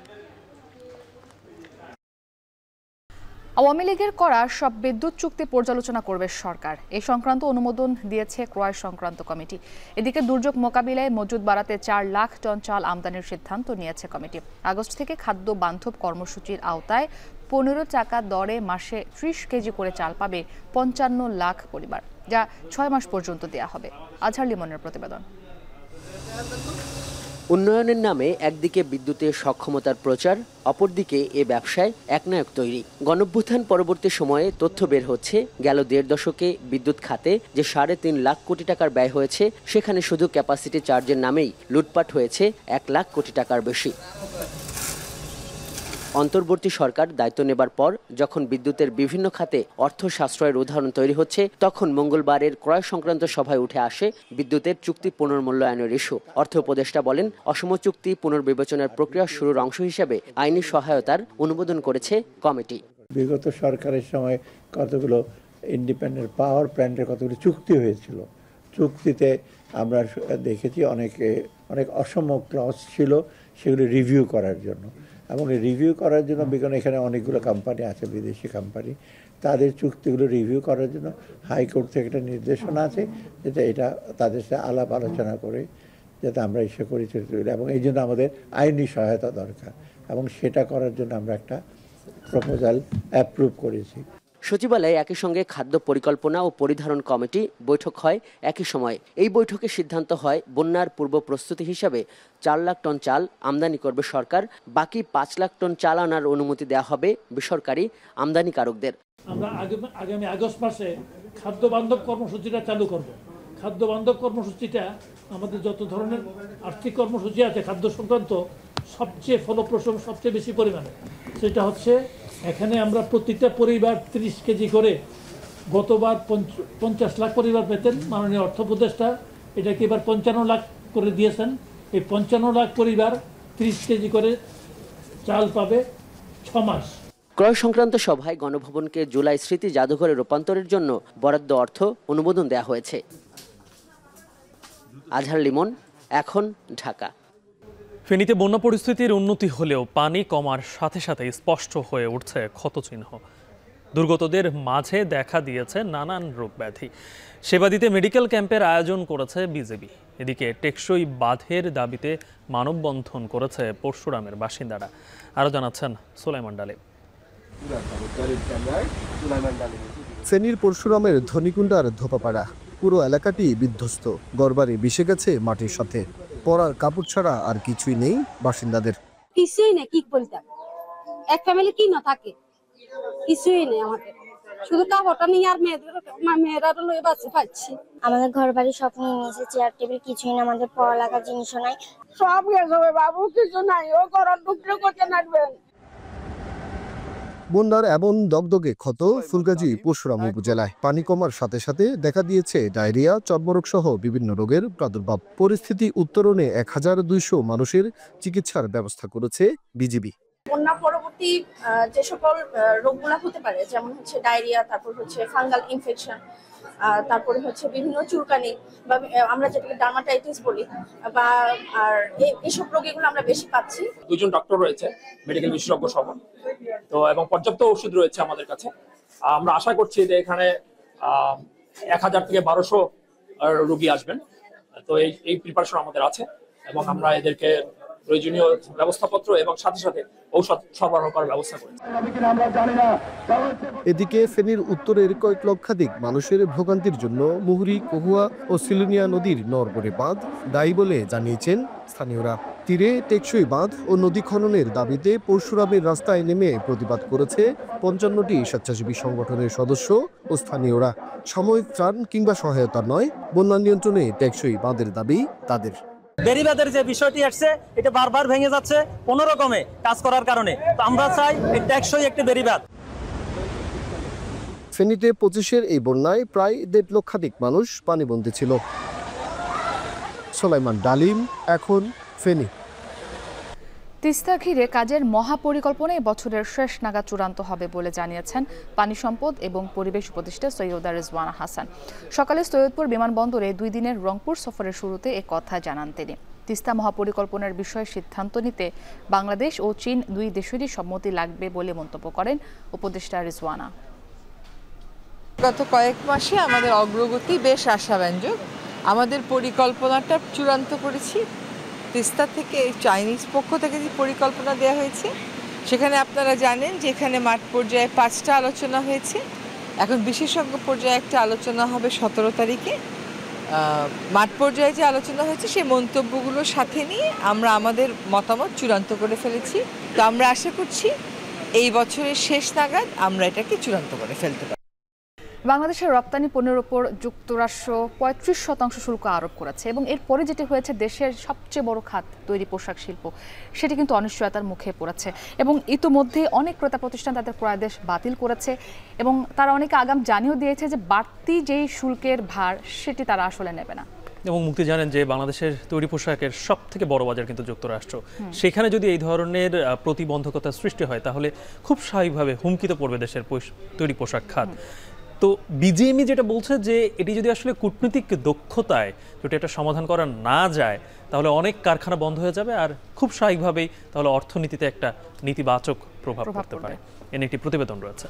আওয়ামী লীগের করা সব বিদ্যুৎ চুক্তি পর্যালোচনা করবে সরকার। এই সংক্রান্ত অনুমোদন দিয়েছে ক্রয় সংক্রান্ত কমিটি। এদিকে দুর্যোগ মোকাবিলায় মজুদ বাড়াতে 4 লাখ টন চাল আমদানির সিদ্ধান্ত নিয়েছে কমিটি। আগস্ট থেকে খাদ্য বান্ধব কর্মসূচির আওতায় 15 টাকা দরে মাসে 30 কেজি করে চাল পাবে 55 লাখ পরিবার, যা 6 মাস পর্যন্ত দেয়া হবে। আজহার লিমনের প্রতিবেদন। উন্নয়নের নামে একদিকে বিদ্যুতের সক্ষমতার প্রচার, অপরদিকে এ ব্যবসায় একনায়ক তৈরি। গণঅভ্যুত্থান পরবর্তী সময়ে তথ্য বের হচ্ছে, গেল 1.5 দশকে বিদ্যুৎ খাতে যে 3.5 লাখ কোটি টাকার ব্যয় হয়েছে, সেখানে শুধু ক্যাপাসিটি চার্জের নামেই লুটপাট হয়েছে 1 লাখ কোটি টাকার বেশি। অন্তর্বর্তী সরকার দায়িত্ব নেবার পর যখন বিদ্যুতের বিভিন্ন খাতে অর্থ সাশ্রয়ের উদাহরণ তৈরি হচ্ছে, তখন মঙ্গলবারের ক্রয় সংক্রান্ত সভায় উঠে আসে বিদ্যুতের চুক্তি পুনর্মূল্যায়নের ইস্যু। অর্থ উপদেষ্টা বলেন, অসম চুক্তি পুনর্বিবেচনার প্রক্রিয়া শুরুর অংশ হিসেবে আইনি সহায়তার অনুমোদন করেছে কমিটি। বিগত সরকারের সময় কতগুলো ইন্ডিপেন্ডেন্ট পাওয়ার প্ল্যান্টের কতগুলো চুক্তি হয়েছিল। চুক্তিতে আমরা দেখেছি অনেক অসম ক্লজ ছিল, সেগুলি রিভিউ করার জন্য। এবং রিভিউ করার জন্য এখানে অনেকগুলো কোম্পানি আছে, বিদেশি কোম্পানি, তাদের চুক্তিগুলো রিভিউ করার জন্য হাইকোর্ট থেকে একটা নির্দেশনা আছে, যাতে এটা তাদের সাথে আলাপ আলোচনা করে যাতে আমরা এসে পরিচালিত করি। এবং এই জন্য আমাদের আইনি সহায়তা দরকার, এবং সেটা করার জন্য আমরা একটা প্রপোজাল অ্যাপ্রুভ করেছি। সচিবালয়ে একই সঙ্গে খাদ্য পরিকল্পনা ও পরিধারণ কমিটি বৈঠক হয় একই সময়ে। এই বৈঠকে সিদ্ধান্ত হয়, বন্যার পূর্ব প্রস্তুতি হিসাবে 4 লাখ টন চাল আমদানি করবে সরকার, বাকি 5 লাখ টন চাল আনার অনুমতি দেওয়া হবে বেসরকারি আমদানিকারকদের। আমরা আগামী আগস্ট মাসে খাদ্য বান্ধব কর্মসূচিটা চালু করব। খাদ্য বান্ধব কর্মসূচিটা আমাদের যত ধরনের আর্থিক কর্মসূচি আছে খাদ্য সংক্রান্ত, সবচেয়ে ফলপ্রসূ, সবচেয়ে বেশি পরিমাণে সেটা হচ্ছে এখানে আমরা প্রতিটা পরিবার 30 কেজি করে, গতবার 50 লাখ পরিবার পেতেন, মাননীয় অর্থ উপদেষ্টা এটাকে এবার 55 লাখ করে দিয়েছেন। এই 55 লাখ পরিবার 30 কেজি করে চাল পাবে 6 মাস। ক্রয় সংক্রান্ত সভায় গণভবনকে জুলাই স্মৃতি জাদুঘরে রূপান্তরের জন্য বরাদ্দ অর্থ অনুমোদন দেওয়া হয়েছে। আজহার লিমন, এখন, ঢাকা। ফেনীতে বন্যা পরিস্থিতির উন্নতি হলেও পানি কমার সাথে সাথে স্পষ্ট হয়ে উঠছে ক্ষতচিহ্ন। দুর্গতদের মাঝে দেখা দিয়েছে নানান রোগ ব্যাধি। সেবা দিতে মেডিকেল ক্যাম্পের আয়োজন করেছে বিজেপি। এদিকে টেকসই বাঁধের দাবিতে মানববন্ধন করেছে পরশুরামের বাসিন্দারা। আরও জানাচ্ছেন সুলাইমান ডালিম। ফেনীর পরশুরামের ধনিকুণ্ডার ধোপাপাড়া পুরো এলাকাটি বিধ্বস্ত। ঘরবাড়ি মিশে গেছে মাটির সাথে। পরার কাপড় ছাড়া আর কিছুই নেই বাসিন্দাদের। কিছুই নেই, কি বলতাম, এক ফ্যামিলি কি না থাকে, কিছুই নেই আমাদের, শুধু কাপড়টা নিয়ে আর মেয়েরা লয়ে বাঁচে পাচ্ছি। আমাদের ঘর বাড়ি সব নিয়ে নিয়েছে, চেয়ার টেবিল কিছুই না, আমাদের পড়ালেখার জিনিসও নাই, সব গেছে বাবু, কিছু নাই, ও করার টুকরো করতে নাটবেন। বন্যার এমন দগদগে ক্ষত ফুলগাজী পরশুরাম উপজেলায়। পানি কমার সাথে সাথে দেখা দিয়েছে ডায়রিয়া, চর্মরোগ সহ বিভিন্ন রোগের প্রাদুর্ভাব। পরিস্থিতি উত্তরণে 1200 মানুষের চিকিৎসার ব্যবস্থা করেছে বিজিবি। বন্যা পরবর্তী যে সকল রোগগুলা হতে পারে, যেমন হচ্ছে ডায়রিয়া, তারপর হচ্ছে ফাঙ্গাল ইনফেকশন, তারপরে হচ্ছে বিভিন্ন চুলকানি বা আমরা যেটাকে ডার্মাটাইটিস বলি, বা আর এইসব রোগীগুলো আমরা বেশি পাচ্ছি। 2 জন ডক্টর রয়েছে, মেডিকেল বিশেষজ্ঞ সহ, তো এবং পর্যাপ্ত ওষুধ রয়েছে আমাদের কাছে। আমরা আশা করছি যে এখানে 1000 থেকে 1200 রোগী আসবেন। তো এই প্রিপারেশন আমাদের আছে, এবং আমরা এদেরকে প্রয়োজনীয় ব্যবস্থাপত্র এবং সাথে সাথে ঔষধ সরবরাহ করার ব্যবস্থা করেছি। এদিকে ফেনীর উত্তরের কয়েক লক্ষাধিক মানুষের ভোগান্তির জন্য মুহুরী, কহুয়া ও সিলুনিয়া নদীর নরবরে বাঁধ দায়ী বলে জানিয়েছেন স্থানীয়রা। তীরে টেকসই বাঁধ ও নদী খননের দাবিতে পরশুরামের রাস্তায় নেমে প্রতিবাদ করেছে 55টি স্বেচ্ছাসেবী সংগঠনের সদস্য ও স্থানীয়রা। সাময়িক ত্রাণ কিংবা সহায়তা নয়, বন্যা নিয়ন্ত্রণে টেকসই বাঁধের দাবি তাদের। বেড়িবাঁধের যে বিষয়টি আসছে, এটা বারবার ভেঙে যাচ্ছে কোনো রকমে কাজ করার কারণে। তো আমরা চাই এই টেকসই একটি বেড়িবাঁধ। ফেনীতে 25-এর এই বন্যায় প্রায় 1.5 লক্ষাধিক মানুষ পানিবন্দী ছিল। সুলাইমান ডালিম, এখন, ফেনী। তিস্তা ঘিরে কাজের মহাপরিকল্পনা এই বছরের শেষ নাগাদ চূড়ান্ত হবে বলে জানিয়েছেন পানি সম্পদ এবং পরিবেশ উপদেষ্টা সৈয়দা রিজওয়ানা হাসান। সকালে সৈয়দপুর বিমানবন্দরে 2 দিনের রংপুর সফরের শুরুতে এ কথা জানান তিনি। তিস্তা মহাপরিকল্পনার বিষয়ে সিদ্ধান্ত নিতে বাংলাদেশ ও চীন 2 দেশেরই সম্মতি লাগবে বলে মন্তব্য করেন উপদেষ্টা রিজওয়ানা। গত কয়েক মাসে আমাদের অগ্রগতি বেশ আশাব্যঞ্জক। আমাদের পরিকল্পনাটা চূড়ান্ত করেছি। তিস্তা থেকে চাইনিজ পক্ষ থেকে যে পরিকল্পনা দেওয়া হয়েছে, সেখানে আপনারা জানেন যে এখানে মাঠ পর্যায়ে 5টা আলোচনা হয়েছে। এখন বিশেষজ্ঞ পর্যায়ে একটা আলোচনা হবে 17 তারিখে। মাঠ পর্যায়ে যে আলোচনা হয়েছে সেই মন্তব্যগুলোর সাথে নিয়ে আমরা আমাদের মতামত চূড়ান্ত করে ফেলেছি। তো আমরা আশা করছি এই বছরের শেষ নাগাদ আমরা এটাকে চূড়ান্ত করে ফেলতে পারি। বাংলাদেশের রপ্তানি পণ্যের উপর যুক্তরাষ্ট্র ৩৫% শুল্ক আরোপ করেছে এবং এরপরে যেটি হয়েছে দেশের সবচেয়ে বড় খাত তৈরি পোশাক শিল্প সেটি কিন্তু অনিশ্চয়তার মুখে পড়েছে এবং ইতোমধ্যে অনেক ক্রেতা প্রতিষ্ঠান তাদের ক্রয়াদেশ বাতিল করেছে এবং তারা অনেকে আগাম জানিয়েও দিয়েছে যে বাড়তি যেই শুল্কের ভার সেটি তারা আসলে নেবে না। এবং মুক্তি জানেন যে বাংলাদেশের তৈরি পোশাকের সবথেকে বড় বাজার কিন্তু যুক্তরাষ্ট্র। সেখানে যদি এই ধরনের প্রতিবন্ধকতা সৃষ্টি হয় তাহলে খুব স্বাভাবিকভাবে হুমকিতে পড়বে দেশের তৈরি পোশাক খাত। তো বিজিএমই যেটা বলছে যে এটি যদি আসলে কূটনৈতিক দক্ষতায় যদি এটা সমাধান করা না যায় তাহলে অনেক কারখানা বন্ধ হয়ে যাবে আর খুব স্বাভাবিকভাবেই তাহলে অর্থনীতিতে একটা নেতিবাচক প্রভাব পড়তে পারে। এর একটি প্রতিবেদন রয়েছে।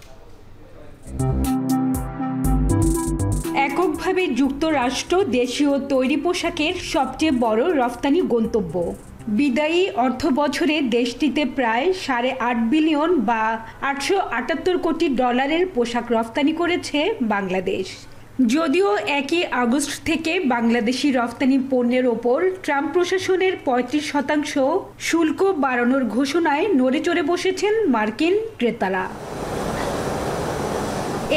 এককভাবে যুক্তরাষ্ট্র দেশীয় তৈরি পোশাকের সবচেয়ে বড় রফতানি গন্তব্য। বিদায়ী অর্থ বছরে দেশটিতে প্রায় $8.5 বিলিয়ন বা $878 কোটি পোশাক রফতানি করেছে বাংলাদেশ। যদিও 1 আগস্ট থেকে বাংলাদেশি রফতানি পণ্যের ওপর ট্রাম্প প্রশাসনের 35% শুল্ক বাড়ানোর ঘোষণায় নড়েচড়ে বসেছেন মার্কিন ক্রেতারা।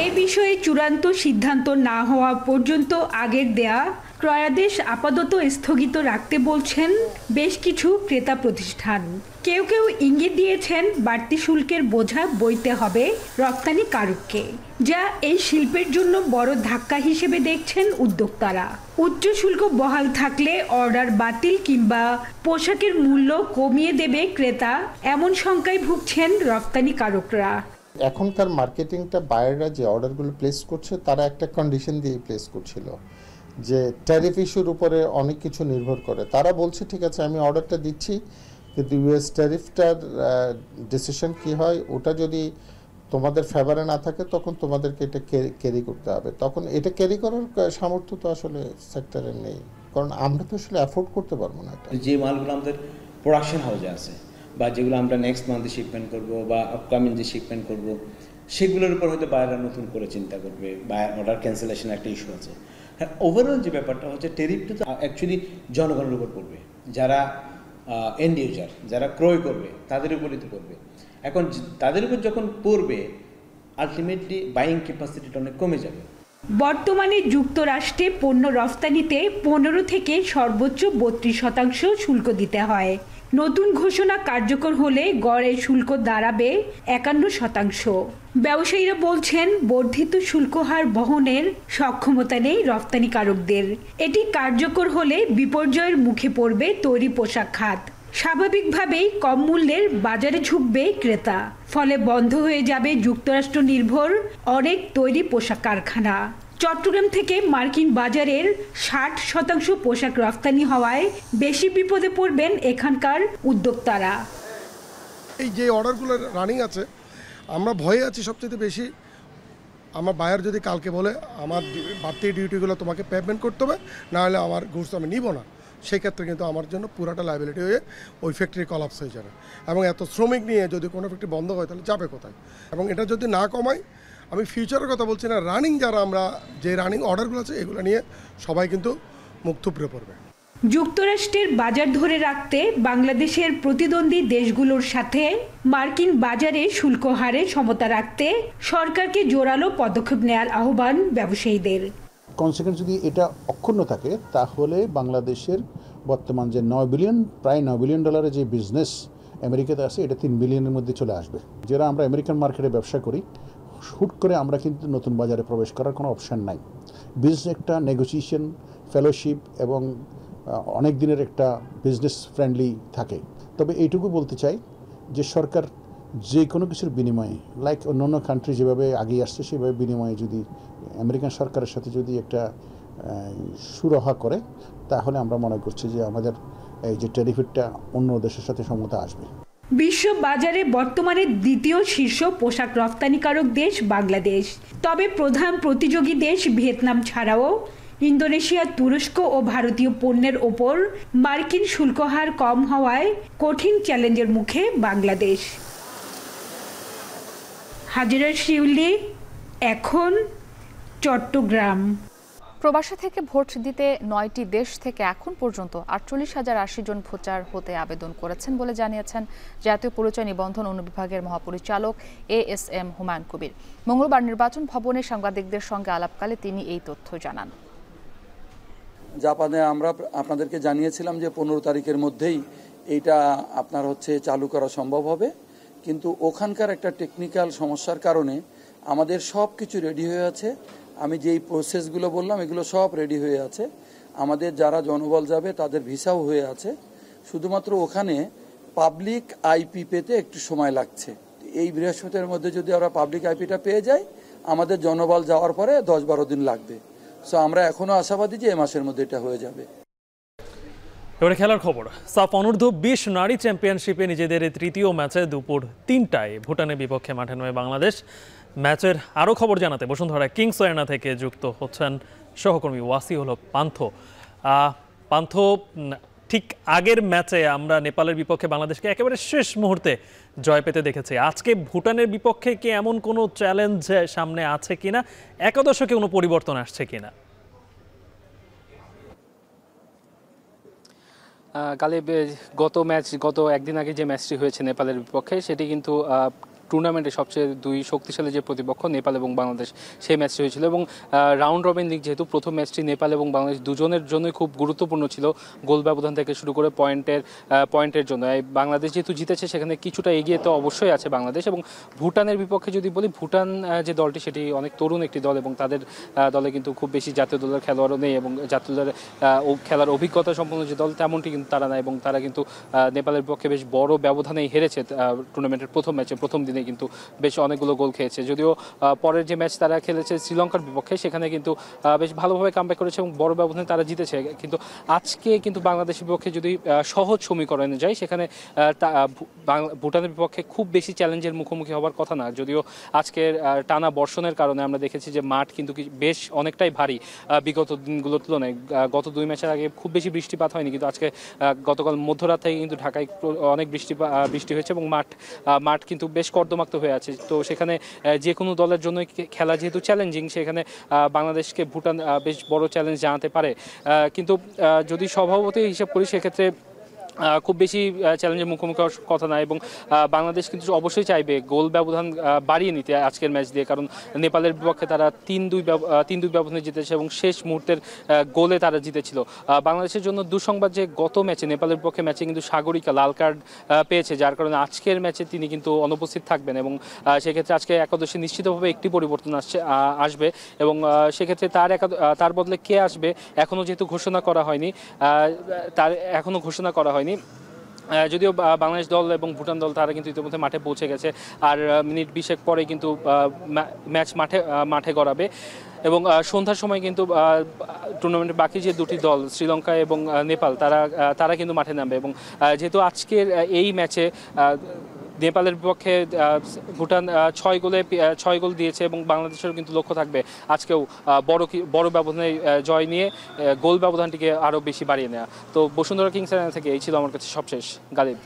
এ বিষয়ে চূড়ান্ত সিদ্ধান্ত না হওয়া পর্যন্ত আগের দেয়া ক্রয়াদেশ আপাতত স্থগিত রাখতে বলছেন বেশ কিছু ক্রেতা প্রতিষ্ঠান। কেউ কেউ ইঙ্গিত দিয়েছেন বাড়তি শুল্কের বোঝা বইতে হবে রপ্তানিকারককে, যা এই শিল্পের জন্য বড় ধাক্কা হিসেবে দেখছেন উদ্যোক্তারা। উচ্চ শুল্ক বহাল থাকলে অর্ডার বাতিল কিংবা পোশাকের মূল্য কমিয়ে দেবে ক্রেতা, এমন শঙ্কায় ভুগছেন রপ্তানিকারকরা। এখনকার মার্কেটিংটা বায়াররা যে অর্ডারগুলো প্লেস করছে তারা একটা কন্ডিশন দিয়ে প্লেস করছিল যে ট্যারিফ ইস্যুর উপরে অনেক কিছু নির্ভর করে। তারা বলছে ঠিক আছে আমি অর্ডারটা দিচ্ছি, কিন্তু ইউএস ট্যারিফটার ডিসিশন কি হয় ওটা যদি তোমাদের ফেভারে না থাকে তখন তোমাদেরকে এটা ক্যারি করতে হবে। তখন এটা ক্যারি করার সামর্থ্য তো আসলে সেক্টরে নেই, কারণ আমরা তো আসলে অ্যাফোর্ড করতে পারবো না। যে মালগুলো আমাদের প্রোডাকশন হাউসে আছে বা যেগুলো আমরা নেক্সট মান্থে শিপমেন্ট করব বা আপকামিং যে শিপমেন্ট করব সেগুলোর উপর হয়তো বায়াররা নতুন করে চিন্তা করবে, বায়ার অর্ডার ক্যান্সেলেশন একটা ইস্যু আছে। হ্যাঁ, ওভারঅল যে ব্যাপারটা হচ্ছে টেরিফটা তো অ্যাকচুয়ালি জনগণের উপর পড়বে, যারা এন্ড ইউজার, যারা ক্রয় করবে তাদের উপরই তো পড়বে। এখন তাদের উপর যখন পড়বে আলটিমেটলি বাইং ক্যাপাসিটিটা অনেক কমে যাবে। বর্তমানে যুক্তরাষ্ট্রে পণ্য রফতানিতে 15 থেকে সর্বোচ্চ 32% শুল্ক দিতে হয়। নতুন ঘোষণা কার্যকর হলে গড়ে শুল্ক দাঁড়াবে 51%। ব্যবসায়ীরা বলছেন বর্ধিত শুল্ক হার বহনের সক্ষমতা নেই রফতানিকারকদের। এটি কার্যকর হলে বিপর্যয়ের মুখে পড়বে তৈরি পোশাক খাত। স্বাভাবিকভাবেই কম মূল্যের বাজারে ঝুঁকবে ক্রেতা, ফলে বন্ধ হয়ে যাবে যুক্তরাষ্ট্র নির্ভর অনেক তৈরি পোশাক কারখানা। চট্টগ্রাম থেকে মার্কিন বাজারের 60% পোশাক রফতানি হওয়ায় বেশি বিপদে পড়বেন এখানকার উদ্যোক্তারা। এই যে অর্ডারগুলো রানিং আছে আমরা ভয়ে আছি সবচেয়ে বেশি। আমার বায়ার যদি কালকে বলে আমার বাড়তি ডিউটিগুলো তোমাকে পেমেন্ট করতে হবে, না হলে আমার গুডস আমি নিব না, সেক্ষেত্রে কিন্তু আমার জন্য পুরাটা লাইবিলিটি হয়ে ওই ফ্যাক্টরি কলাপস হয়ে যাবে। এবং এত শ্রমিক নিয়ে যদি কোনো ফ্যাক্টরি বন্ধ হয় তাহলে যাবে কোথায়? এবং এটা যদি না কমায়, আমি ফিউচারের কথা বলছি না, রানিং যারা আমরা যে রানিং অর্ডারগুলো আছে এগুলো নিয়ে সবাই কিন্তু মুখ থুবড়ে পড়বে। যুক্তরাষ্ট্রের বাজার ধরে রাখতে বাংলাদেশের প্রতিদ্বন্দ্বী দেশগুলোর সাথে মার্কিন বাজারে শুল্ক হারে সমতা রাখতে সরকারকে জোরালো পদক্ষেপ নেওয়ার আহ্বান ব্যবসায়ীদের। কনসিকুয়েন্স যদি এটা অক্ষুণ্ণ থাকে তাহলে বাংলাদেশের বর্তমান যে প্রায় $9 বিলিয়ন যে বিজনেস আমেরিকাতে আছে এটা 3 বিলিয়নের মধ্যে চলে আসবে। যারা আমরা আমেরিকান মার্কেটে ব্যবসা করি হুট করে আমরা কিন্তু নতুন বাজারে প্রবেশ করার কোনো অপশান নাই। বিজনেস একটা নেগোসিয়েশন, ফেলোশিপ এবং অনেক দিনের একটা বিজনেস ফ্রেন্ডলি থাকে। তবে এইটুকু বলতে চাই যে সরকার যে কোনো কিছুর বিনিময়ে লাইক অন্যান্য কান্ট্রি যেভাবে এগিয়ে আসছে সেভাবে বিনিময়ে যদি আমেরিকান সরকারের সাথে যদি একটা সুরাহা করে তাহলে আমরা মনে করছি যে আমাদের এই যে ট্যারিফটা অন্য দেশের সাথে সমতা আসবে। বিশ্ব বাজারে বর্তমানে দ্বিতীয় শীর্ষ পোশাক রপ্তানিকারক দেশ বাংলাদেশ। তবে প্রধান প্রতিযোগী দেশ ভিয়েতনাম ছাড়াও ইন্দোনেশিয়া, তুরস্ক ও ভারতীয় পণ্যের ওপর মার্কিন শুল্ক হার কম হওয়ায় কঠিন চ্যালেঞ্জের মুখে বাংলাদেশ। হাজিরা শিউলি, এখন, চট্টগ্রাম। প্রবাসী থেকে ভোট দিতে 9টি দেশ থেকে এখন পর্যন্ত 48,080 জন ভোটার হতে আবেদন করেছেন বলে জানিয়েছেন জাতীয় পরিচয় নিবন্ধন অনুবিভাগের মহাপরিচালক ASM হুমায়ুন কবির। মঙ্গলবার নির্বাচন ভবনে সাংবাদিকদের সঙ্গে আলাপকালে তিনি এই তথ্য জানান। জাপানে আমরা আপনাদেরকে জানিয়েছিলাম যে 15 তারিখের মধ্যেই এইটা আপনার চালু করা সম্ভব হবে, কিন্তু ওখানকার একটা টেকনিক্যাল সমস্যার কারণে আমাদের সব কিছু রেডি হয়ে আছে। আমি যেই প্রসেসগুলো বললাম এগুলো সব রেডি হয়ে আছে। আমাদের যারা জনবল যাবে তাদের ভিসাও হয়ে আছে, শুধুমাত্র ওখানে পাবলিক আইপি পেতে একটু সময় লাগছে। এই বৃহস্পতির মধ্যে যদি আমরা পাবলিক আইপিটা পেয়ে যাই, আমাদের জনবল যাওয়ার পরে 10-12 দিন লাগবে। সো আমরা এখনো আশাবাদী যে এ মাসের মধ্যে এটা হয়ে যাবে। এবারে খেলার খবর। সাফ অনূর্ধ্ব 20 নারী চ্যাম্পিয়নশিপে নিজেদের তৃতীয় ম্যাচে দুপুর 3টায় ভুটানের বিপক্ষে মাঠে নামে বাংলাদেশ। ম্যাচের আরও খবর জানাতে বসুন্ধরা কিংস আরেনা থেকে যুক্ত হচ্ছেন সহকর্মী ওয়াসিউল হক পান্থ। পান্থ, ঠিক আগের ম্যাচে আমরা নেপালের বিপক্ষে বাংলাদেশকে একেবারে শেষ মুহূর্তে জয় পেতে দেখেছি। আজকে ভুটানের বিপক্ষে কি এমন কোনো চ্যালেঞ্জ সামনে আছে কিনা, একাদশে কোনো পরিবর্তন আসছে কিনা? গালিব, গত একদিন আগে যে ম্যাচটি হয়েছে নেপালের বিপক্ষে, সেটি কিন্তু টুর্নামেন্টে সবচেয়ে দুই শক্তিশালী যে প্রতিপক্ষ নেপাল এবং বাংলাদেশ, সেই ম্যাচটি হয়েছিল। এবং রাউন্ড রবিন লিগ যেহেতু, প্রথম ম্যাচটি নেপাল এবং বাংলাদেশ দুজনের জন্যই খুব গুরুত্বপূর্ণ ছিল, গোল ব্যবধান থেকে শুরু করে পয়েন্টের জন্য। বাংলাদেশ যেহেতু জিতেছে, সেখানে কিছুটা এগিয়ে তো অবশ্যই আছে বাংলাদেশ। এবং ভুটানের বিপক্ষে যদি বলি, ভুটান যে দলটি সেটি অনেক তরুণ একটি দল এবং তাদের দলে কিন্তু খুব বেশি জাতীয় দলের খেলোয়াড়ও নেই, এবং জাতীয় দলের খেলার অভিজ্ঞতা সম্পন্ন যে দল তেমনটি কিন্তু তারা নাই। এবং তারা কিন্তু নেপালের বিপক্ষে বেশ বড় ব্যবধানেই হেরেছে টুর্নামেন্টের প্রথম ম্যাচে, প্রথম দিনে কিন্তু বেশ অনেকগুলো গোল খেয়েছে। যদিও পরের যে ম্যাচ তারা খেলেছে শ্রীলঙ্কার বিপক্ষে, সেখানে কিন্তু বেশ ভালোভাবে কামব্যাক করেছে এবং বড় ব্যবধানে তারা জিতেছে। কিন্তু আজকে কিন্তু বাংলাদেশের বিপক্ষে যদি সহজ সমীকরণে যায়, সেখানে ভুটানের বিপক্ষে খুব বেশি চ্যালেঞ্জের মুখোমুখি হওয়ার কথা না। যদিও আজকের টানা বর্ষণের কারণে আমরা দেখেছি যে মাঠ কিন্তু বেশ অনেকটাই ভারী বিগত দিনগুলোর তুলনায়। গত 2 ম্যাচের আগে খুব বেশি বৃষ্টিপাত হয়নি, কিন্তু আজকে গতকাল মধ্যরাত থেকে কিন্তু ঢাকায় অনেক বৃষ্টি হয়েছে এবং মাঠ কিন্তু বেশ কর্দমাক্ত হয়ে আছে। তো সেখানে যে কোনো দলের জন্য খেলা যেহেতু চ্যালেঞ্জিং, সেখানে বাংলাদেশকে ভুটান বেশ বড় চ্যালেঞ্জ জানাতে পারে। কিন্তু যদি স্বভাবতই হিসাব করি, সেক্ষেত্রে খুব বেশি চ্যালেঞ্জের মুখোমুখি হওয়ার কথা না। এবং বাংলাদেশ কিন্তু অবশ্যই চাইবে গোল ব্যবধান বাড়িয়ে নিতে আজকের ম্যাচ দিয়ে, কারণ নেপালের বিপক্ষে তারা 3-2 ব্যবধানে জিতেছে এবং শেষ মুহূর্তের গোলে তারা জিতেছিল। বাংলাদেশের জন্য দুঃসংবাদ যে গত ম্যাচে, নেপালের বিপক্ষে ম্যাচে কিন্তু সাগরিকা লাল কার্ড পেয়েছে, যার কারণে আজকের ম্যাচে তিনি কিন্তু অনুপস্থিত থাকবেন। এবং সেক্ষেত্রে আজকে একাদশে নিশ্চিতভাবে একটি পরিবর্তন আসবে এবং সেক্ষেত্রে তার বদলে কে আসবে এখনও যেহেতু ঘোষণা করা হয়নি, যদিও বাংলাদেশ দল এবং ভুটান দল তারা কিন্তু ইতিমধ্যে মাঠে পৌঁছে গেছে। আর মিনিট 20 পরে কিন্তু ম্যাচ মাঠে গড়াবে। এবং সন্ধ্যার সময় কিন্তু টুর্নামেন্টের বাকি যে দুটি দল, শ্রীলঙ্কা এবং নেপাল, তারা কিন্তু মাঠে নামবে। এবং যেহেতু আজকের এই ম্যাচে নেপালের বিপক্ষে ভুটান 6 গোল দিয়েছে এবং বাংলাদেশেরও কিন্তু লক্ষ্য থাকবে আজকেও বড় ব্যবধানে জয় নিয়ে গোল ব্যবধানটিকে আরও বেশি বাড়িয়ে নেওয়া। তো বসুন্ধরা কিংস আরেনা থেকে এই ছিল আমার কাছে সবশেষ। গালিব।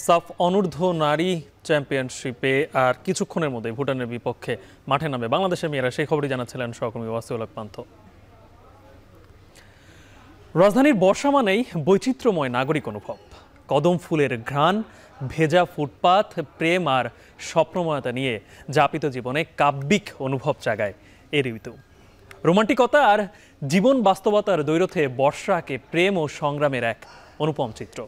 সাফ অনূর্ধ্ব নারী চ্যাম্পিয়নশিপে আর কিছুক্ষণের মধ্যে ভুটানের বিপক্ষে মাঠে নামবে বাংলাদেশের মেয়েরা, সেই খবরই জানাচ্ছিলেন সহকর্মী ওয়াসিউল হক পান্থ। রাজধানীর বর্ষা মানেই বৈচিত্র্যময় নাগরিক অনুভব, কদম ফুলের ঘ্রাণ, ভেজা ফুটপাথ, প্রেম আর স্বপ্নময়তা নিয়ে যাপিত জীবনে কাব্যিক অনুভব জাগায় এ ঋতু। রোমান্টিকতা আর জীবন বাস্তবতার দ্বৈরথে বর্ষাকে প্রেম ও সংগ্রামের এক অনুপম চিত্র।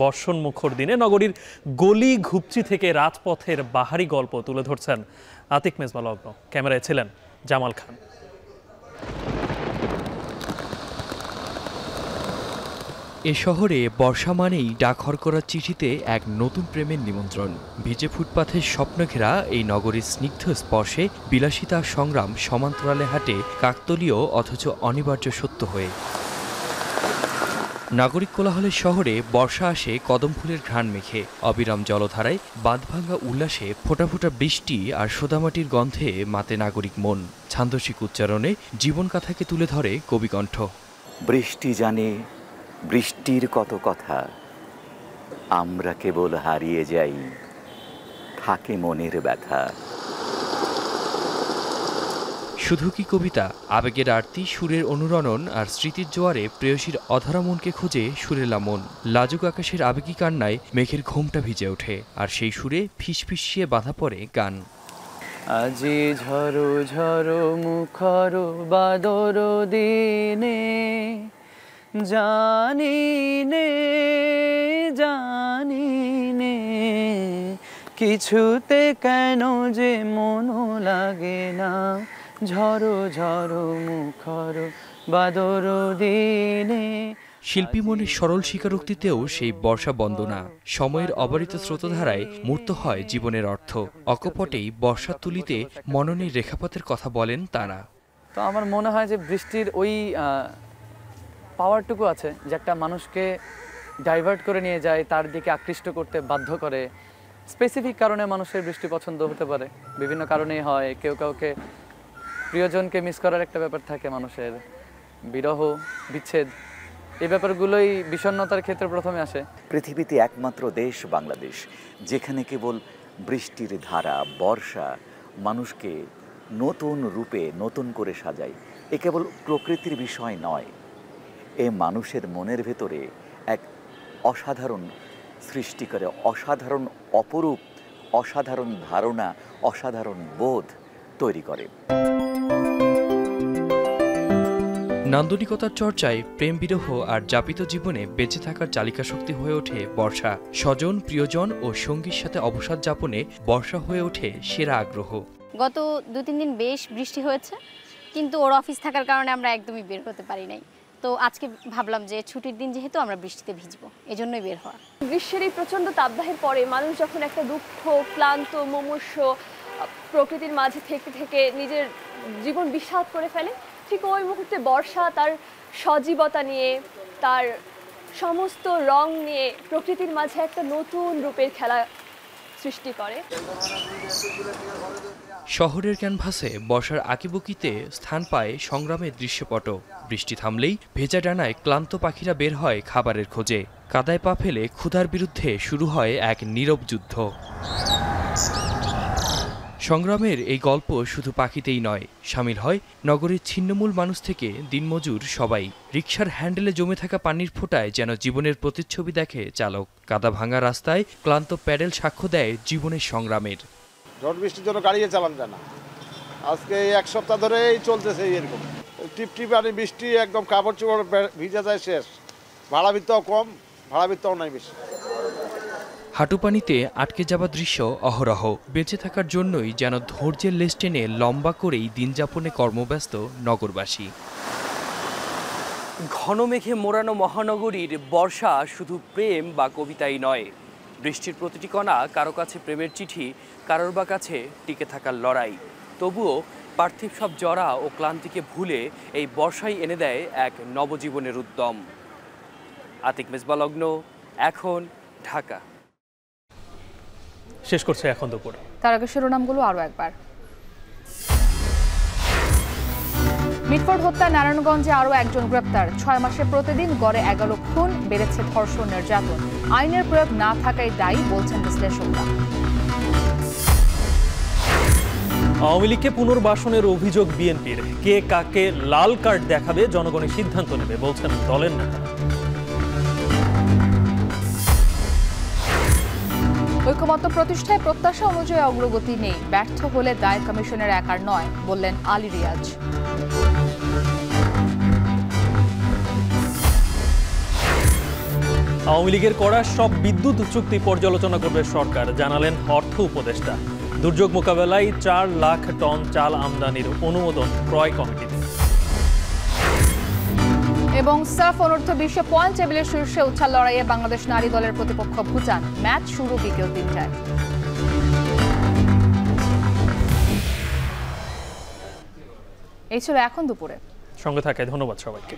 বর্ষণ মুখর দিনে নগরীর গলি ঘুপচি থেকে রাজপথের বাহারি গল্প তুলে ধরছেন আতিক মেজবা লগ্ন। ক্যামেরায় ছিলেন জামাল খান। এ শহরে বর্ষা মানেই ডাকঘর করা চিঠিতে এক নতুন প্রেমের নিমন্ত্রণ। ভিজে ফুটপাথের স্বপ্ন ঘেরা এই নগরীর স্নিগ্ধ স্পর্শে বিলাসিতা সংগ্রাম সমান্তরালে হাঁটে কাকতলীয় অথচ অনিবার্য সত্য হয়ে। নাগরিক কোলাহলের শহরে বর্ষা আসে কদম ফুলের ঘ্রাণ মেখে, অবিরাম জলধারায় বাঁধভাঙ্গা উল্লাসে ফোঁটা ফোঁটা বৃষ্টি আর সোদামাটির গন্ধে মাতে নাগরিক মন। ছান্দসিক উচ্চারণে জীবনকাথাকে তুলে ধরে কবিকণ্ঠ। বৃষ্টি জানে বৃষ্টির কত কথা, আমরা কেবল হারিয়ে যাই, থাকে মনের ব্যথা। শুধু কি কবিতা, আবেগের আরতি, সুরের অনুরণন আর স্মৃতির জোয়ারে প্রেয়সীর অধরা মনকে খুঁজে সুরেলা মন। লাজুক আকাশের আবেগী কান্নায় মেঘের ঘোমটা ভিজে ওঠে, আর সেই সুরে ফিসফিসিয়ে বাঁধা পড়ে গান। আজি ঝরো ঝরো মুখর বাদর দিনে, জানি নে জানি নে কিছুতে কেন যে মন লাগে না, ঝরো ঝরো মুখর বাদর দিনে। শিল্পী মনের সরল স্বীকারোক্তিতেও সেই বর্ষা বন্দনা। সময়ের অবারিত স্রোতধারায় মূর্ত হয় জীবনের অর্থ। অকপটেই বর্ষা তুলিতে মননের রেখাপাতের কথা বলেন তারা। তো আমার মনে হয় যে বৃষ্টির ওই পাওয়ারটুকু আছে যে একটা মানুষকে ডাইভার্ট করে নিয়ে যায়, তার দিকে আকৃষ্ট করতে বাধ্য করে। স্পেসিফিক কারণে মানুষের বৃষ্টি পছন্দ হতে পারে, বিভিন্ন কারণেই হয়। কেউ কাউকে প্রিয়জনকে মিস করার একটা ব্যাপার থাকে মানুষের, বিরহ বিচ্ছেদ, এই ব্যাপারগুলোই বিষণ্ণতার ক্ষেত্রে প্রথমে আসে। পৃথিবীতে একমাত্র দেশ বাংলাদেশ যেখানে কেবল বৃষ্টির ধারা, বর্ষা মানুষকে নতুন রূপে নতুন করে সাজায়। এ কেবল প্রকৃতির বিষয় নয়, এ মানুষের মনের ভেতরে এক অসাধারণ সৃষ্টি করে, অসাধারণ অপরূপ, অসাধারণ ধারণা, অসাধারণ বোধ তৈরি করে। নান্দনিকতার চর্চায় প্রেম বিরহ আর যাপিত জীবনে বেঁচে থাকার চালিকা শক্তি হয়ে ওঠে বর্ষা। স্বজন, প্রিয়জন ও সঙ্গীর সাথে অবসাদ যাপনে বর্ষা হয়ে ওঠে সেরা আগ্রহ। গত 2-3 দিন বেশ বৃষ্টি হয়েছে, কিন্তু ওর অফিস থাকার কারণে আমরা একদমই বের হতে পারি নাই। তো আজকে ভাবলাম যে ছুটির দিন যেহেতু আমরা বৃষ্টিতে ভিজবো, এজন্যই বের হওয়া। গ্রীষ্মের এই প্রচণ্ড তাপদাহের পরে মানুষ যখন একটা দুঃখ, ক্লান্ত, মুমূর্ষ প্রকৃতির মাঝে থেকে থেকে নিজের জীবন বিষাদ করে ফেলে, ঠিক ওই মুহূর্তে বর্ষা তার সজীবতা নিয়ে, তার সমস্ত রং নিয়ে প্রকৃতির মাঝে একটা নতুন রূপের খেলা সৃষ্টি করে। শহরের ক্যানভাসে বর্ষার আঁকিবুকিতে স্থান পায় সংগ্রামের দৃশ্যপট। বৃষ্টি থামলেই ভেজা ডানায় ক্লান্ত পাখিরা বের হয় খাবারের খোঁজে। কাদায় পা ফেলে ক্ষুধার বিরুদ্ধে শুরু হয় এক নীরব যুদ্ধ। সংগ্রামের এই গল্প শুধু পাখিতেই নয়, সামিল হয় নগরের ছিন্নমূল মানুষ থেকে দিনমজুর সবাই। রিকশার হ্যান্ডেলে জমে থাকা পানির ফোঁটায় যেন জীবনের প্রতিচ্ছবি দেখে চালক। কাদা ভাঙা রাস্তায় ক্লান্ত প্যাডেল সাক্ষ্য দেয় জীবনের সংগ্রামের। ঝড় বৃষ্টির জন্য গাড়ি চালান যায় না, আজকে 1 সপ্তাহ ধরেই চলতেছে এরকম টিপ টিপ আর বৃষ্টি, একদম কাপড় চোপড় ভিজা যায় শেষ। ভাড়া ভিত্তাও কম, ভাড়া ভিত্তাও নাই বেশি। হাঁটু পানিতে আটকে যাওয়া দৃশ্য অহরহ। বেঁচে থাকার জন্যই যেন ধৈর্যের লেজ টেনে লম্বা করেই দিন যাপনে কর্মব্যস্ত নগরবাসী। ঘন মেঘে মোড়ানো মহানগরীর বর্ষা শুধু প্রেম বা কবিতাই নয়, বৃষ্টির প্রতিটি কণা কারো কাছে প্রেমের চিঠি, কারোর বা কাছে টিকে থাকার লড়াই। তবুও পার্থিব সব জরা ও ক্লান্তিকে ভুলে এই বর্ষাই এনে দেয় এক নবজীবনের উদ্যম। আতিক মেজবা লগ্ন, এখন, ঢাকা। শেষ করছে এখন দুপুর। তার আগে শিরোনামগুলো আরো একবার। মিটফোর্ড হত্যা, নারায়ণগঞ্জে আরো একজন গ্রেপ্তার। 6 মাসে প্রতিদিন গড়ে 11 খুন, বেড়েছে ধর্ষণ, নির্যাতন। আইনের প্রয়োগ না থাকাই দায়ী বলছেন বিশ্লেষকরা। আওয়ামী লীগকে পুনর্বাসনের অভিযোগ বিএনপির। কে কাকে লাল কার্ড দেখাবে জনগণের সিদ্ধান্ত নেবে বলছেন দলের নেতারা। ঐকমত্য প্রতিষ্ঠায় প্রত্যাশা অনুযায়ী অগ্রগতি নেই, ব্যর্থ হলে দায় কমিশনের একার নয় বললেন আলী রিয়াজ। আওয়ামী লীগের করা সব বিদ্যুৎ চুক্তি পর্যালোচনা করবে সরকার, জানালেন অর্থ উপদেষ্টা। দুর্যোগ মোকাবেলায় 4 লাখ টন চাল আমদানির অনুমোদন ক্রয় কমিটিতে। এবং সাফ অনূর্ধ্ব 20 পয়েন্ট টেবিলের শীর্ষে উচ্ছাল লড়াইয়ে বাংলাদেশ নারী দলের প্রতিপক্ষ ভুটান। ম্যাচ শুরু বিকেল 3টায়। এই ছিল এখন দুপুরে। সঙ্গে থাকে ধন্যবাদ সবাইকে।